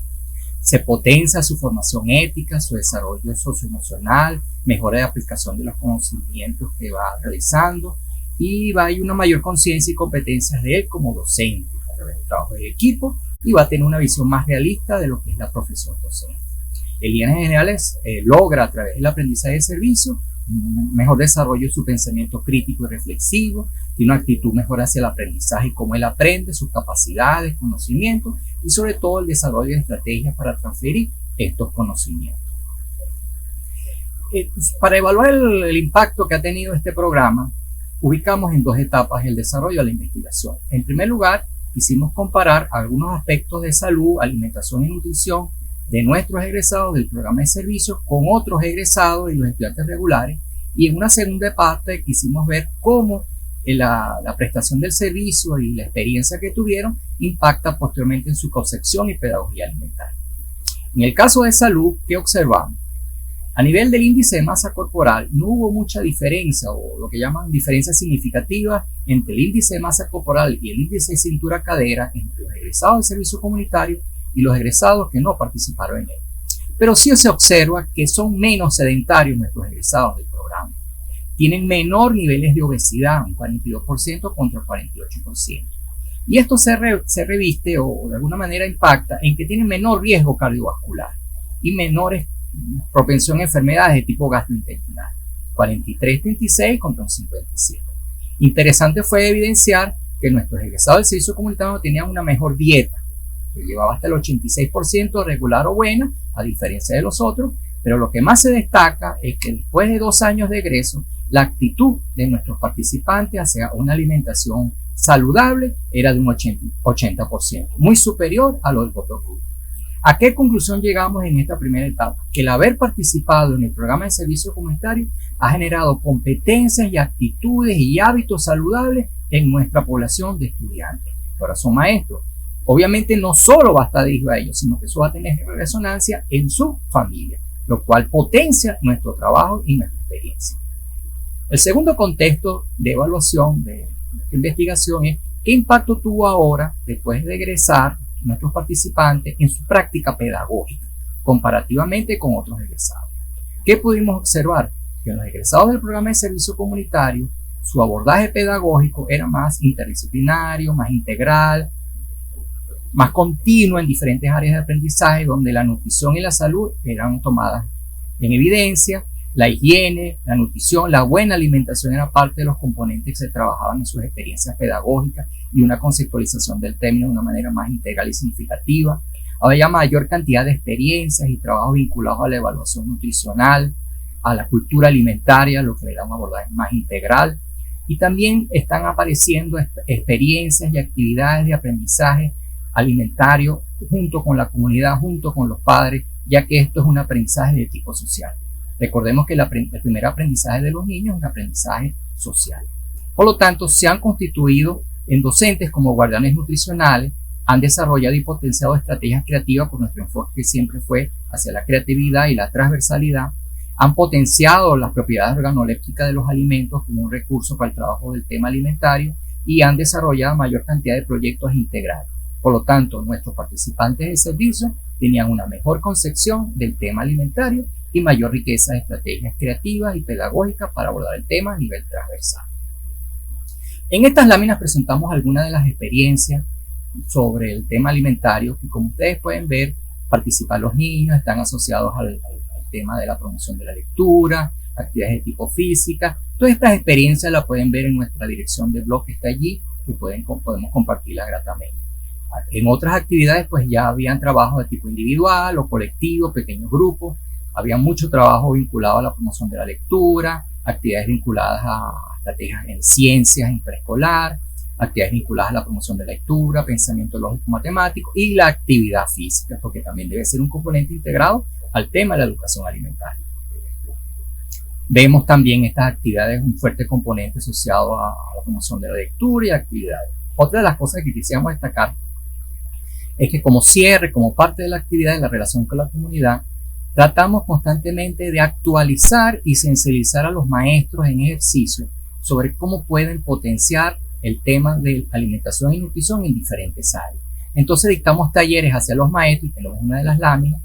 Se potencia su formación ética, su desarrollo socioemocional, mejora de aplicación de los conocimientos que va realizando y va a haber una mayor conciencia y competencias de él como docente a través del trabajo de equipo, y va a tener una visión más realista de lo que es la profesión docente. El INES en general logra a través del aprendizaje de servicio un mejor desarrollo de su pensamiento crítico y reflexivo, tiene una actitud mejor hacia el aprendizaje y cómo él aprende, sus capacidades, conocimientos y sobre todo el desarrollo de estrategias para transferir estos conocimientos. Para evaluar el impacto que ha tenido este programa, ubicamos en 2 etapas el desarrollo de la investigación. En primer lugar, quisimos comparar algunos aspectos de salud, alimentación y nutrición de nuestros egresados del programa de servicios con otros egresados y los estudiantes regulares, y en una segunda parte quisimos ver cómo la prestación del servicio y la experiencia que tuvieron impacta posteriormente en su concepción y pedagogía alimentaria. En el caso de salud, ¿qué observamos? A nivel del índice de masa corporal no hubo mucha diferencia o lo que llaman diferencia significativa entre el índice de masa corporal y el índice de cintura-cadera entre los egresados de servicio comunitario y los egresados que no participaron en él. Pero sí se observa que son menos sedentarios nuestros egresados del programa. Tienen menor niveles de obesidad, un 42% contra el 48%. Y esto se reviste o de alguna manera impacta en que tienen menor riesgo cardiovascular y menores propensión a enfermedades de tipo gastrointestinal, 43-36 contra un 57. Interesante fue evidenciar que nuestros egresados del servicio comunitario tenían una mejor dieta, que llevaba hasta el 86% regular o buena, a diferencia de los otros, pero lo que más se destaca es que después de 2 años de egreso, la actitud de nuestros participantes hacia una alimentación saludable era de un 80%, muy superior a lo del otro grupo. ¿A qué conclusión llegamos en esta primera etapa? Que el haber participado en el programa de servicio comunitario ha generado competencias y actitudes y hábitos saludables en nuestra población de estudiantes. Ahora son maestros. Obviamente no solo va a estar dirigido a ellos, sino que eso va a tener resonancia en su familia, lo cual potencia nuestro trabajo y nuestra experiencia. El segundo contexto de evaluación de investigación es qué impacto tuvo ahora, después de egresar, nuestros participantes en su práctica pedagógica, comparativamente con otros egresados. ¿Qué pudimos observar? Que los egresados del programa de servicio comunitario, su abordaje pedagógico era más interdisciplinario, más integral, más continuo en diferentes áreas de aprendizaje, donde la nutrición y la salud eran tomadas en evidencia, la higiene, la nutrición, la buena alimentación era parte de los componentes que se trabajaban en sus experiencias pedagógicas y una conceptualización del término de una manera más integral y significativa. Había mayor cantidad de experiencias y trabajos vinculados a la evaluación nutricional, a la cultura alimentaria, lo que le da un abordaje más integral. Y también están apareciendo experiencias y actividades de aprendizaje alimentario junto con la comunidad, junto con los padres, ya que esto es un aprendizaje de tipo social. Recordemos que el primer aprendizaje de los niños es un aprendizaje social. Por lo tanto, se han constituido en docentes como guardianes nutricionales, han desarrollado y potenciado estrategias creativas por nuestro enfoque que siempre fue hacia la creatividad y la transversalidad, han potenciado las propiedades organolépticas de los alimentos como un recurso para el trabajo del tema alimentario y han desarrollado mayor cantidad de proyectos integrales. Por lo tanto, nuestros participantes del servicio tenían una mejor concepción del tema alimentario y mayor riqueza de estrategias creativas y pedagógicas para abordar el tema a nivel transversal. En estas láminas presentamos algunas de las experiencias sobre el tema alimentario que, como ustedes pueden ver, participan los niños, están asociados al tema de la promoción de la lectura, actividades de tipo física. Todas estas experiencias las pueden ver en nuestra dirección de blog que está allí, que podemos compartirlas gratamente. En otras actividades pues ya habían trabajos de tipo individual o colectivo, pequeños grupos, había mucho trabajo vinculado a la promoción de la lectura, actividades vinculadas a estrategias en ciencias en preescolar, actividades vinculadas a la promoción de la lectura, pensamiento lógico-matemático y la actividad física, porque también debe ser un componente integrado al tema de la educación alimentaria. Vemos también estas actividades un fuerte componente asociado a la promoción de la lectura y actividades. Otra de las cosas que quisiéramos destacar es que como cierre, como parte de la actividad de la relación con la comunidad, tratamos constantemente de actualizar y sensibilizar a los maestros en ejercicio sobre cómo pueden potenciar el tema de alimentación y nutrición en diferentes áreas. Entonces dictamos talleres hacia los maestros y tenemos una de las láminas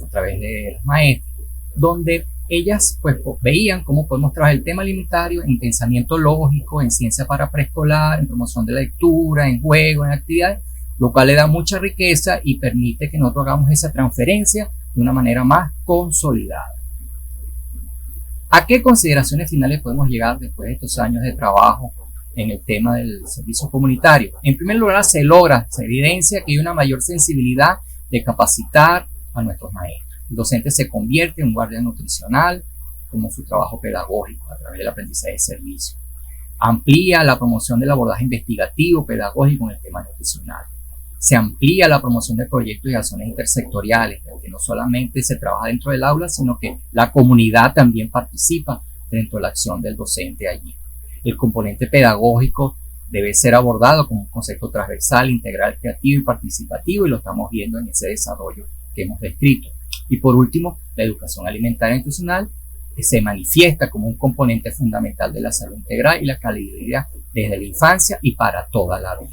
a través de los maestros, donde ellas pues veían cómo podemos trabajar el tema alimentario en pensamiento lógico, en ciencia para preescolar, en promoción de la lectura, en juego, en actividades, lo cual le da mucha riqueza y permite que nosotros hagamos esa transferencia de una manera más consolidada. ¿A qué consideraciones finales podemos llegar después de estos años de trabajo en el tema del servicio comunitario? En primer lugar, se evidencia que hay una mayor sensibilidad de capacitar a nuestros maestros. El docente se convierte en un guardián nutricional, como su trabajo pedagógico a través del aprendizaje de servicio. Amplía la promoción del abordaje investigativo, pedagógico en el tema nutricional. Se amplía la promoción de proyectos y acciones intersectoriales, porque no solamente se trabaja dentro del aula, sino que la comunidad también participa dentro de la acción del docente allí. El componente pedagógico debe ser abordado como un concepto transversal, integral, creativo y participativo, y lo estamos viendo en ese desarrollo que hemos descrito. Y por último, la educación alimentaria e nutricional se manifiesta como un componente fundamental de la salud integral y la calidad de vida desde la infancia y para toda la vida.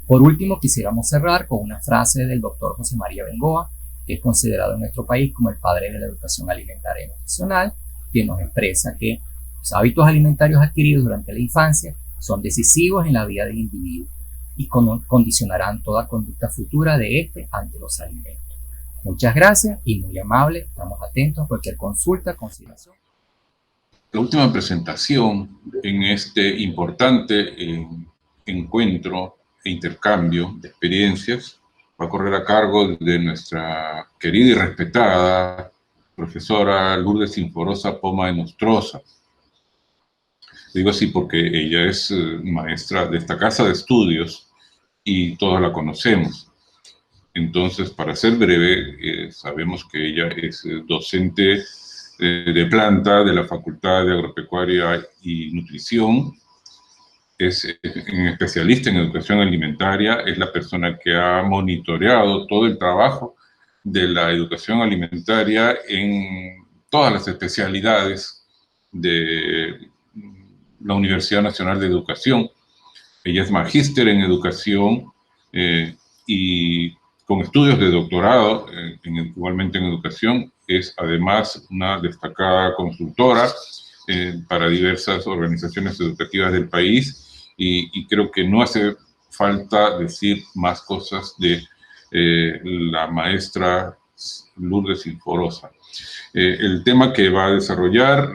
Por último, quisiéramos cerrar con una frase del doctor José María Bengoa, que es considerado en nuestro país como el padre de la educación alimentaria y nutricional, que nos expresa que los hábitos alimentarios adquiridos durante la infancia son decisivos en la vida del individuo y condicionarán toda conducta futura de este ante los alimentos. Muchas gracias y muy amable, estamos atentos a cualquier consulta, consideración. La última presentación en este importante encuentro e intercambio de experiencias va a correr a cargo de nuestra querida y respetada profesora Lourdes Sinforosa Poma de Nostroza. Digo así porque ella es maestra de esta casa de estudios y todos la conocemos. Entonces, para ser breve, sabemos que ella es docente de planta de la Facultad de Agropecuaria y Nutrición, es especialista en educación alimentaria, es la persona que ha monitoreado todo el trabajo de la educación alimentaria en todas las especialidades de la Universidad Nacional de Educación. Ella es magíster en educación y con estudios de doctorado, igualmente en educación, es además una destacada consultora para diversas organizaciones educativas del país y creo que no hace falta decir más cosas de la maestra Lourdes Sinforosa. El tema que va a desarrollar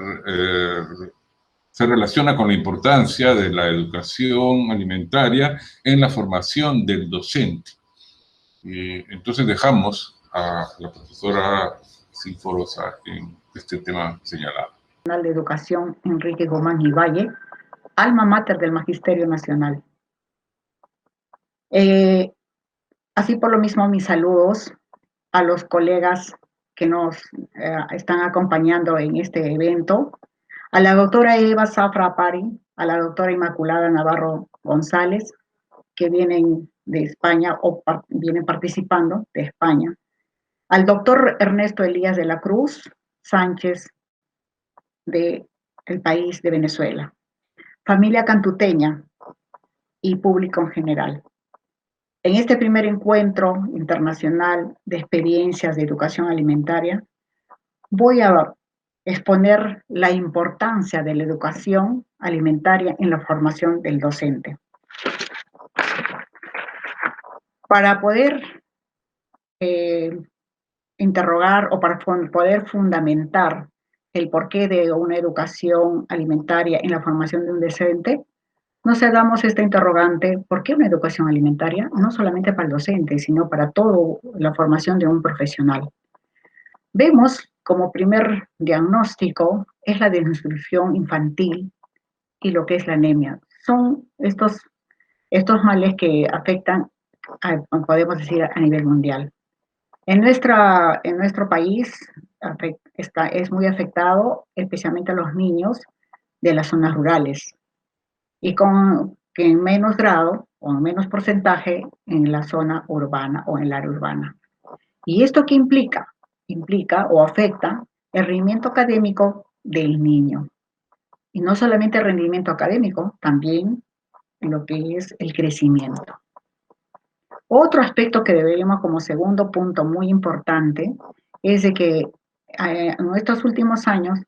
se relaciona con la importancia de la educación alimentaria en la formación del docente. Entonces dejamos a la profesora Sinforosa en este tema señalado. De Educación Enrique Gomán y Valle, alma mater del Magisterio Nacional. Así por lo mismo mis saludos a los colegas que nos están acompañando en este evento, a la doctora Eva Zafra Pari, a la doctora Inmaculada Navarro González, que vienen de España o vienen participando de España, al doctor Ernesto Elías de la Cruz Sánchez del país de Venezuela. familia cantuteña y público en general. En este primer encuentro internacional de experiencias de educación alimentaria, voy a exponer la importancia de la educación alimentaria en la formación del docente. Para poder interrogar o para poder fundamentar el porqué de una educación alimentaria en la formación de un docente, nos hagamos esta interrogante: ¿por qué una educación alimentaria? No solamente para el docente, sino para toda la formación de un profesional. Vemos como primer diagnóstico es la desnutrición infantil y lo que es la anemia. Son estos males que afectan, podemos decir, a nivel mundial. En nuestro país es muy afectado, especialmente a los niños de las zonas rurales, y que en menos grado o en menos porcentaje en la zona urbana o en el área urbana. ¿Y esto qué implica? Implica o afecta el rendimiento académico del niño. Y no solamente el rendimiento académico, también lo que es el crecimiento. Otro aspecto que deberíamos, como segundo punto muy importante, es de que en estos últimos años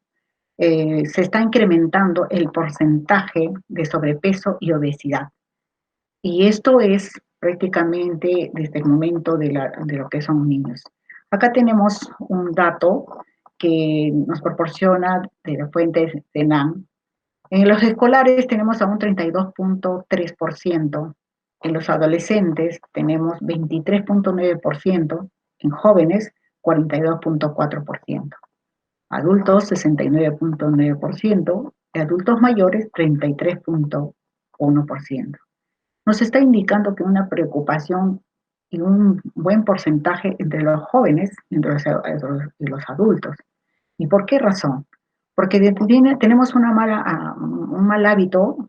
se está incrementando el porcentaje de sobrepeso y obesidad. Y esto es prácticamente desde el momento de lo que son niños. Acá tenemos un dato que nos proporciona de la fuente de NAN. En los escolares tenemos a un 32.3%, en los adolescentes tenemos 23.9%, en jóvenes 42.4%, adultos 69.9% y adultos mayores 33.1%. Nos está indicando que una preocupación y un buen porcentaje entre los jóvenes y los adultos. ¿Y por qué razón? Porque tenemos un mal hábito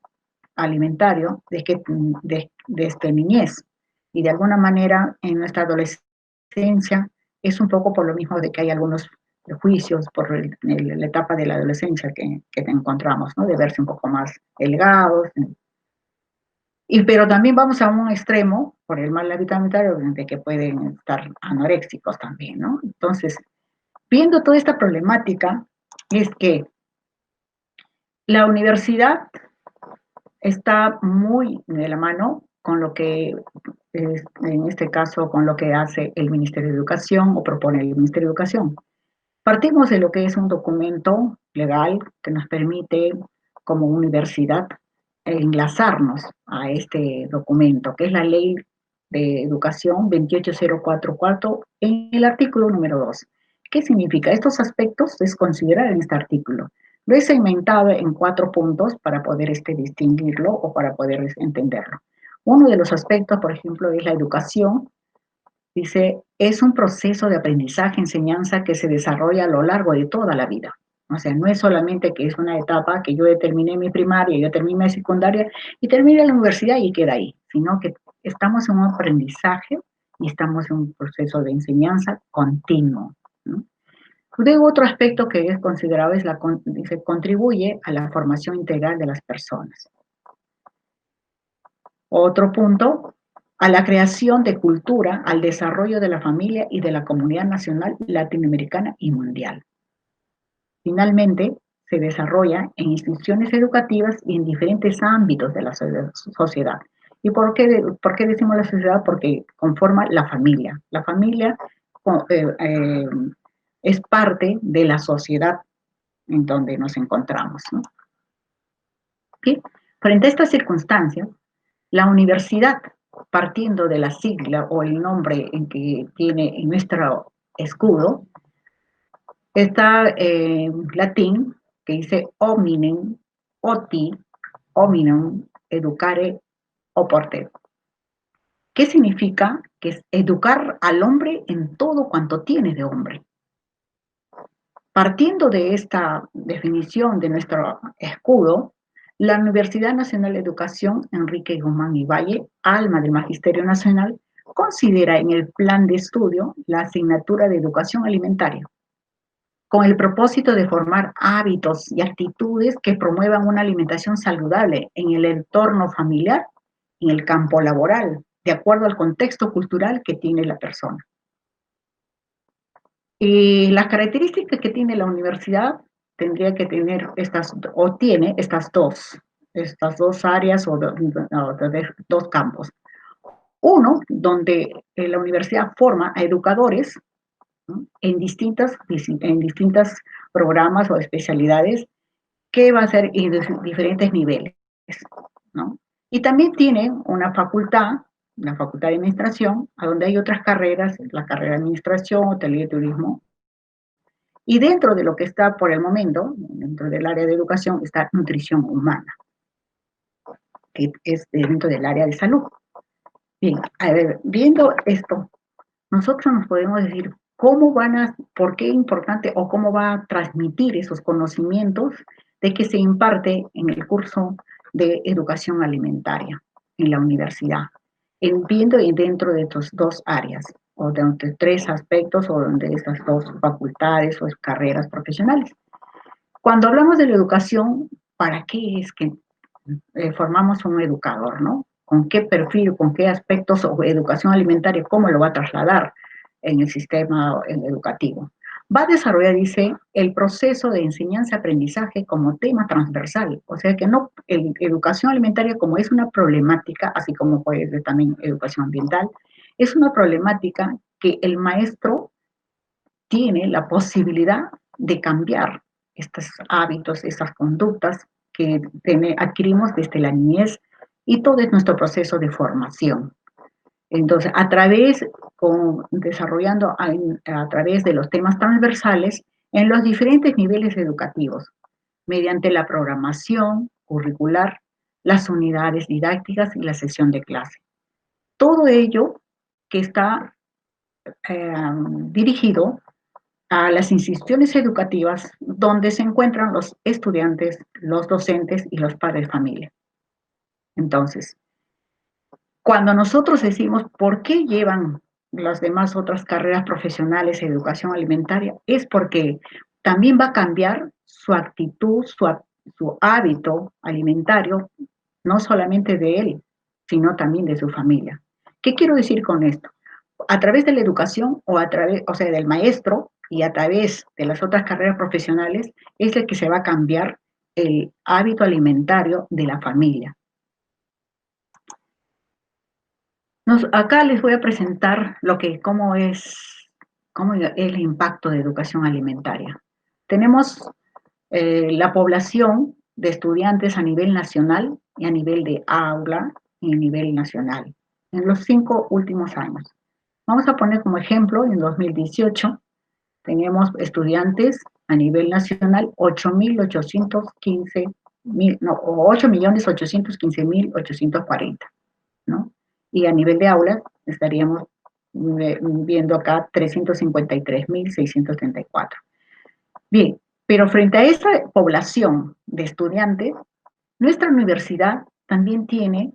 alimentario desde niñez, y de alguna manera en nuestra adolescencia es un poco por lo mismo de que hay algunos prejuicios por la etapa de la adolescencia que te encontramos, ¿no? De verse un poco más delgados. Pero también vamos a un extremo por el mal hábito alimentario de que pueden estar anoréxicos también, ¿no? Entonces, viendo toda esta problemática, es que la universidad está muy de la mano con lo que, en este caso, con lo que hace el Ministerio de Educación o propone el Ministerio de Educación. Partimos de lo que es un documento legal que nos permite, como universidad, enlazarnos a este documento, que es la Ley de Educación 28044, en el artículo número 2. ¿Qué significa? Estos aspectos es considerar en este artículo. Lo he segmentado en 4 puntos para poder distinguirlo o para poder entenderlo. Uno de los aspectos, por ejemplo, es la educación. Dice, es un proceso de aprendizaje, enseñanza que se desarrolla a lo largo de toda la vida. O sea, no es solamente que es una etapa que yo terminé mi primaria, yo terminé mi secundaria y terminé la universidad y queda ahí, sino que estamos en un aprendizaje y estamos en un proceso de enseñanza continuo, ¿no? Luego, otro aspecto que es considerado es dice, contribuye a la formación integral de las personas. Otro punto, a la creación de cultura, al desarrollo de la familia y de la comunidad nacional, latinoamericana y mundial. Finalmente, se desarrolla en instituciones educativas y en diferentes ámbitos de la sociedad. ¿Y por qué decimos la sociedad? Porque conforma la familia. La familia es parte de la sociedad en donde nos encontramos, ¿no? ¿Sí? Frente a estas circunstancias, la universidad, partiendo de la sigla o el nombre en que tiene en nuestro escudo, está en latín, que dice hominem, oti, hominum, educare, oportet. ¿Qué significa? Que es educar al hombre en todo cuanto tiene de hombre. Partiendo de esta definición de nuestro escudo, la Universidad Nacional de Educación Enrique Guzmán y Valle, alma del Magisterio Nacional, considera en el plan de estudio la asignatura de educación alimentaria. con el propósito de formar hábitos y actitudes que promuevan una alimentación saludable en el entorno familiar y en el campo laboral, de acuerdo al contexto cultural que tiene la persona. Y las características que tiene la universidad tendría que tener tiene estas dos áreas o dos campos. Uno, donde la universidad forma a educadores, ¿no?, en distintas programas o especialidades que va a ser en diferentes niveles, ¿no? Y también tiene una facultad, la facultad de administración, a donde hay otras carreras, la carrera de administración, hotelería y turismo. Y dentro de lo que está por el momento, dentro del área de educación, está nutrición humana, que es dentro del área de salud. Bien, a ver, viendo esto, nosotros nos podemos decir por qué es importante o cómo va a transmitir esos conocimientos de que se imparte en el curso de educación alimentaria en la universidad, viendo dentro de estos dos áreas, o de tres aspectos, o de estas dos facultades o carreras profesionales. Cuando hablamos de la educación, ¿para qué es que formamos un educador, no? ¿Con qué perfil, con qué aspectos o educación alimentaria, cómo lo va a trasladar en el sistema educativo? Va a desarrollar, dice, el proceso de enseñanza-aprendizaje como tema transversal. O sea que no, educación alimentaria como es una problemática, así como puede ser también educación ambiental, es una problemática que el maestro tiene la posibilidad de cambiar estos hábitos, estas conductas que adquirimos desde la niñez y todo es nuestro proceso de formación. Entonces, desarrollando a través de los temas transversales en los diferentes niveles educativos, mediante la programación curricular, las unidades didácticas y la sesión de clase. Todo ello que está dirigido a las instituciones educativas donde se encuentran los estudiantes, los docentes y los padres de familia. Entonces, cuando nosotros decimos por qué llevan las demás otras carreras profesionales en educación alimentaria, es porque también va a cambiar su actitud, su hábito alimentario, no solamente de él, sino también de su familia. ¿Qué quiero decir con esto? A través de la educación del maestro y a través de las otras carreras profesionales es el que se va a cambiar el hábito alimentario de la familia. Acá les voy a presentar cómo es el impacto de educación alimentaria. Tenemos la población de estudiantes a nivel nacional y a nivel de aula y a nivel nacional en los 5 últimos años. Vamos a poner como ejemplo, en 2018 teníamos estudiantes a nivel nacional 8.815.840, ¿no? Y a nivel de aula estaríamos viendo acá 353.634. Bien, pero frente a esta población de estudiantes, nuestra universidad también tiene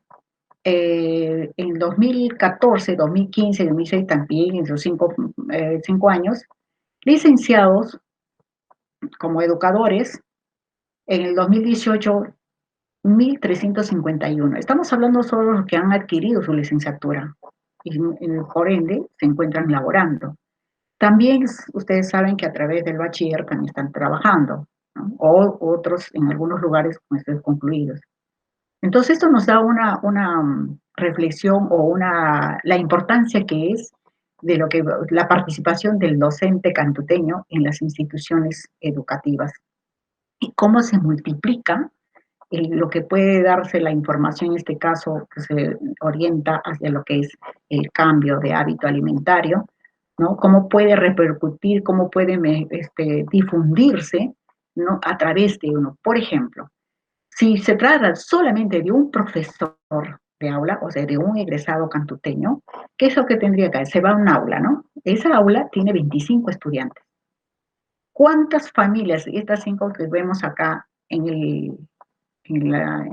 en 2014, 2015, 2016 también, en esos 5 años, licenciados como educadores, en el 2018, 1.351. Estamos hablando solo de los que han adquirido su licenciatura y por ende se encuentran laborando. También ustedes saben que a través del bachiller también están trabajando, ¿no? O otros en algunos lugares con estos concluidos. Entonces esto nos da una reflexión o la importancia que es de la participación del docente cantuteño en las instituciones educativas y cómo se multiplica lo que puede darse la información, en este caso, que se orienta hacia lo que es el cambio de hábito alimentario, ¿no? Cómo puede repercutir, cómo puede difundirse, ¿no?, a través de uno. Por ejemplo, si se trata solamente de un profesor de aula, o sea, de un egresado cantuteño, ¿qué es lo que tendría que hacer? Se va a un aula, ¿no? Esa aula tiene 25 estudiantes. ¿Cuántas familias, estas 5 que vemos acá en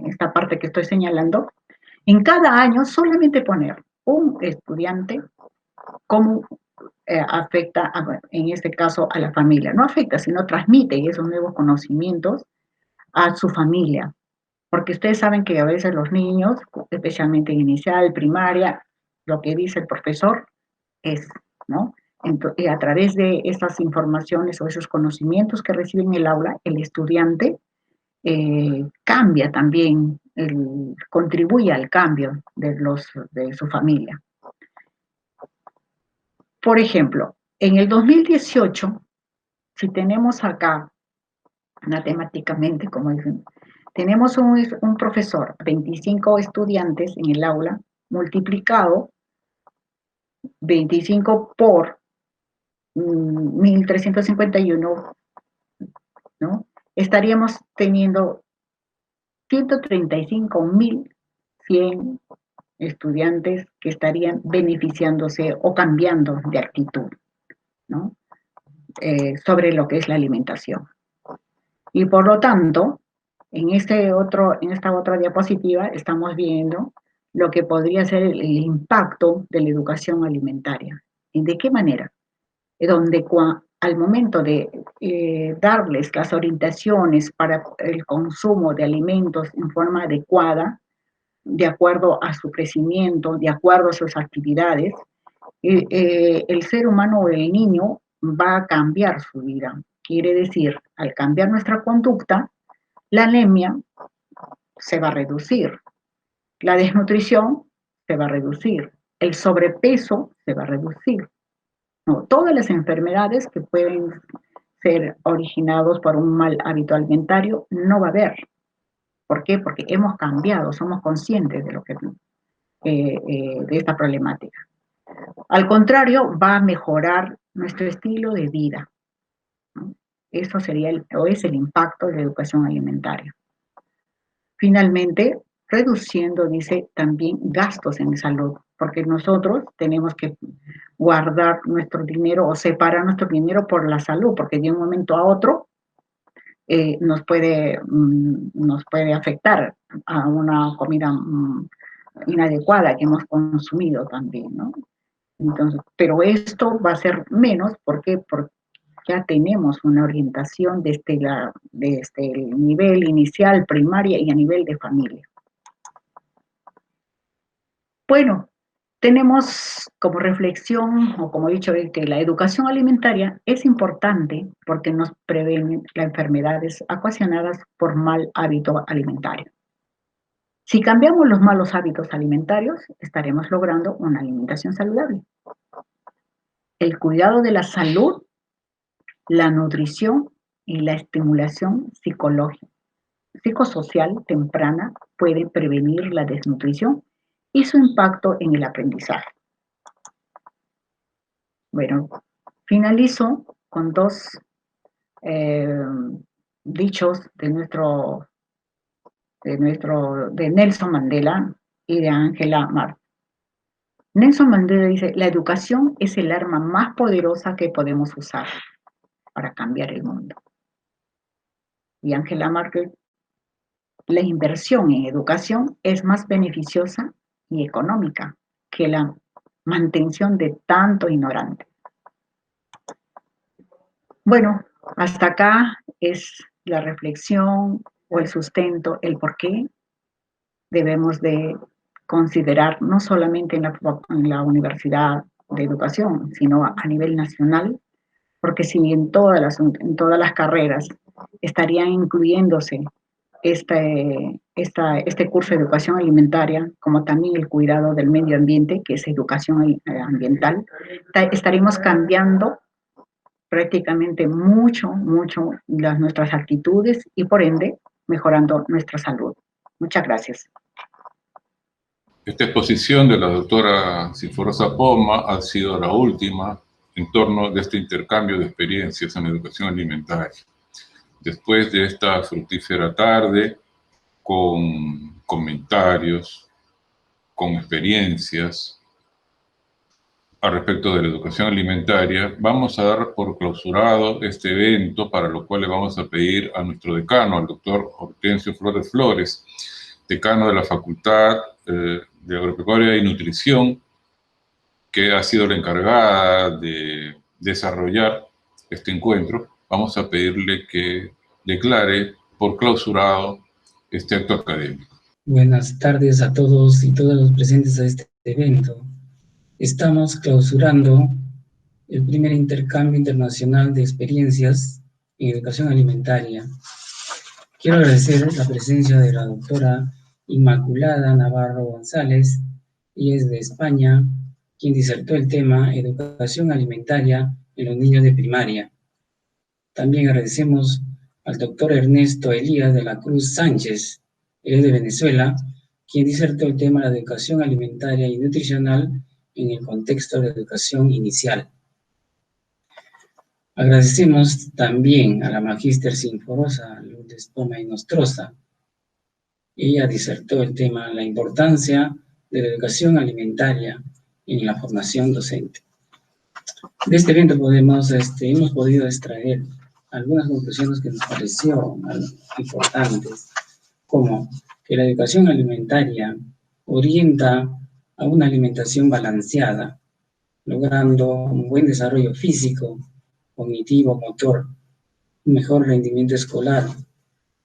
esta parte que estoy señalando, en cada año solamente poner un estudiante como afecta, en este caso, a la familia. No afecta, sino transmite esos nuevos conocimientos a su familia. Porque ustedes saben que a veces los niños, especialmente en inicial, primaria, lo que dice el profesor es, ¿no? Entonces, a través de estas informaciones o esos conocimientos que recibe en el aula, el estudiante cambia también, contribuye al cambio de su familia. Por ejemplo, en el 2018, si tenemos acá, matemáticamente, como dicen, tenemos un profesor, 25 estudiantes en el aula, multiplicado 25 por 1.351, ¿no? Estaríamos teniendo 135.100 estudiantes que estarían beneficiándose o cambiando de actitud, ¿no? Sobre lo que es la alimentación. Y por lo tanto, en esta otra diapositiva estamos viendo lo que podría ser el impacto de la educación alimentaria. ¿Y de qué manera? Donde al momento de darles las orientaciones para el consumo de alimentos en forma adecuada, de acuerdo a su crecimiento, de acuerdo a sus actividades, el ser humano o el niño va a cambiar su vida. Quiere decir, al cambiar nuestra conducta, la anemia se va a reducir, la desnutrición se va a reducir, el sobrepeso se va a reducir. No, todas las enfermedades que pueden ser originadas por un mal hábito alimentario no va a haber. ¿Por qué? Porque hemos cambiado, somos conscientes de de esta problemática. Al contrario, va a mejorar nuestro estilo de vida, ¿no? Eso sería es el impacto de la educación alimentaria. Finalmente, reduciendo, dice, también gastos en salud, porque nosotros tenemos que guardar nuestro dinero o separar nuestro dinero por la salud, porque de un momento a otro nos puede afectar a una comida inadecuada que hemos consumido también, ¿no? Entonces, pero esto va a ser menos, ¿por qué? Porque ya tenemos una orientación desde el nivel inicial, primaria y a nivel de familia. Bueno, tenemos como reflexión, o como he dicho, que la educación alimentaria es importante porque nos previene las enfermedades ocasionadas por mal hábito alimentario. Si cambiamos los malos hábitos alimentarios, estaremos logrando una alimentación saludable. El cuidado de la salud, la nutrición y la estimulación psicosocial temprana puede prevenir la desnutrición y su impacto en el aprendizaje. Bueno, finalizo con dos dichos de Nelson Mandela y de Angela Merkel. Nelson Mandela dice: la educación es el arma más poderosa que podemos usar para cambiar el mundo. Y Angela Merkel: la inversión en educación es más beneficiosa y económica que la mantención de tanto ignorante. Bueno, hasta acá es la reflexión o el sustento, el por qué debemos de considerar, no solamente en la Universidad de Educación, sino a nivel nacional, porque si en todas las carreras estarían incluyéndose este curso de educación alimentaria, como también el cuidado del medio ambiente, que es educación ambiental, estaremos cambiando prácticamente mucho nuestras actitudes y por ende mejorando nuestra salud. Muchas gracias. Esta exposición de la doctora Sinforosa Poma ha sido la última en torno de este intercambio de experiencias en educación alimentaria. Después de esta fructífera tarde, con comentarios, con experiencias al respecto de la educación alimentaria, vamos a dar por clausurado este evento, para lo cual le vamos a pedir a nuestro decano, al doctor Hortensio Flores Flores, decano de la Facultad de Agropecuaria y Nutrición, que que ha sido la encargada de desarrollar este encuentro, vamos a pedirle que declare por clausurado este acto académico. Buenas tardes a todos y todas los presentes a este evento. Estamos clausurando el primer intercambio internacional de experiencias en educación alimentaria. Quiero agradecer la presencia de la doctora Inmaculada Navarro González, ella es de España, quien disertó el tema Educación Alimentaria en los niños de primaria. También agradecemos al doctor Ernesto Elías de la Cruz Sánchez, él es de Venezuela, quien disertó el tema la educación alimentaria y nutricional en el contexto de educación inicial. Agradecemos también a la magíster Sinforosa Lourdes Poma y Nostroza. Ella disertó el tema la importancia de la educación alimentaria en la formación docente. De este evento hemos podido extraer algunas conclusiones que nos parecieron importantes, como que la educación alimentaria orienta a una alimentación balanceada, logrando un buen desarrollo físico, cognitivo, motor, un mejor rendimiento escolar,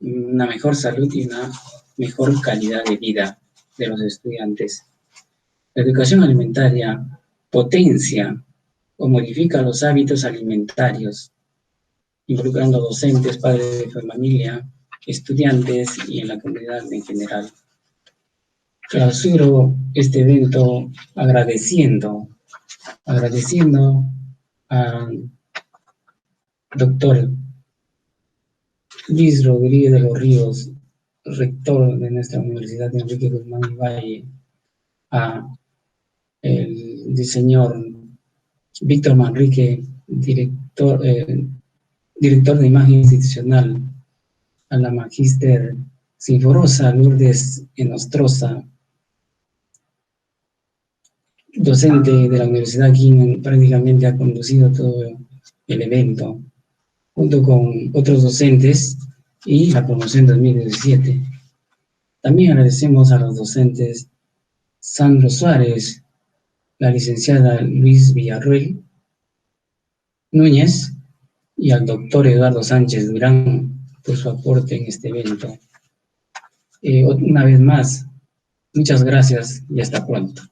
una mejor salud y una mejor calidad de vida de los estudiantes. La educación alimentaria potencia o modifica los hábitos alimentarios, involucrando docentes, padres de familia, estudiantes y en la comunidad en general. Clausuro este evento agradeciendo al doctor Luis Rodríguez de los Ríos, rector de nuestra Universidad Enrique Guzmán y Valle, a el señor Víctor Manrique, director de imagen institucional, a la magíster Sinforosa Lourdes Nostroza, docente de la universidad, quien prácticamente ha conducido todo el evento, junto con otros docentes y la promoción 2017. También agradecemos a los docentes Sandro Suárez, la licenciada Luis Villarruel Núñez y al doctor Eduardo Sánchez Durán por su aporte en este evento. Una vez más, muchas gracias y hasta pronto.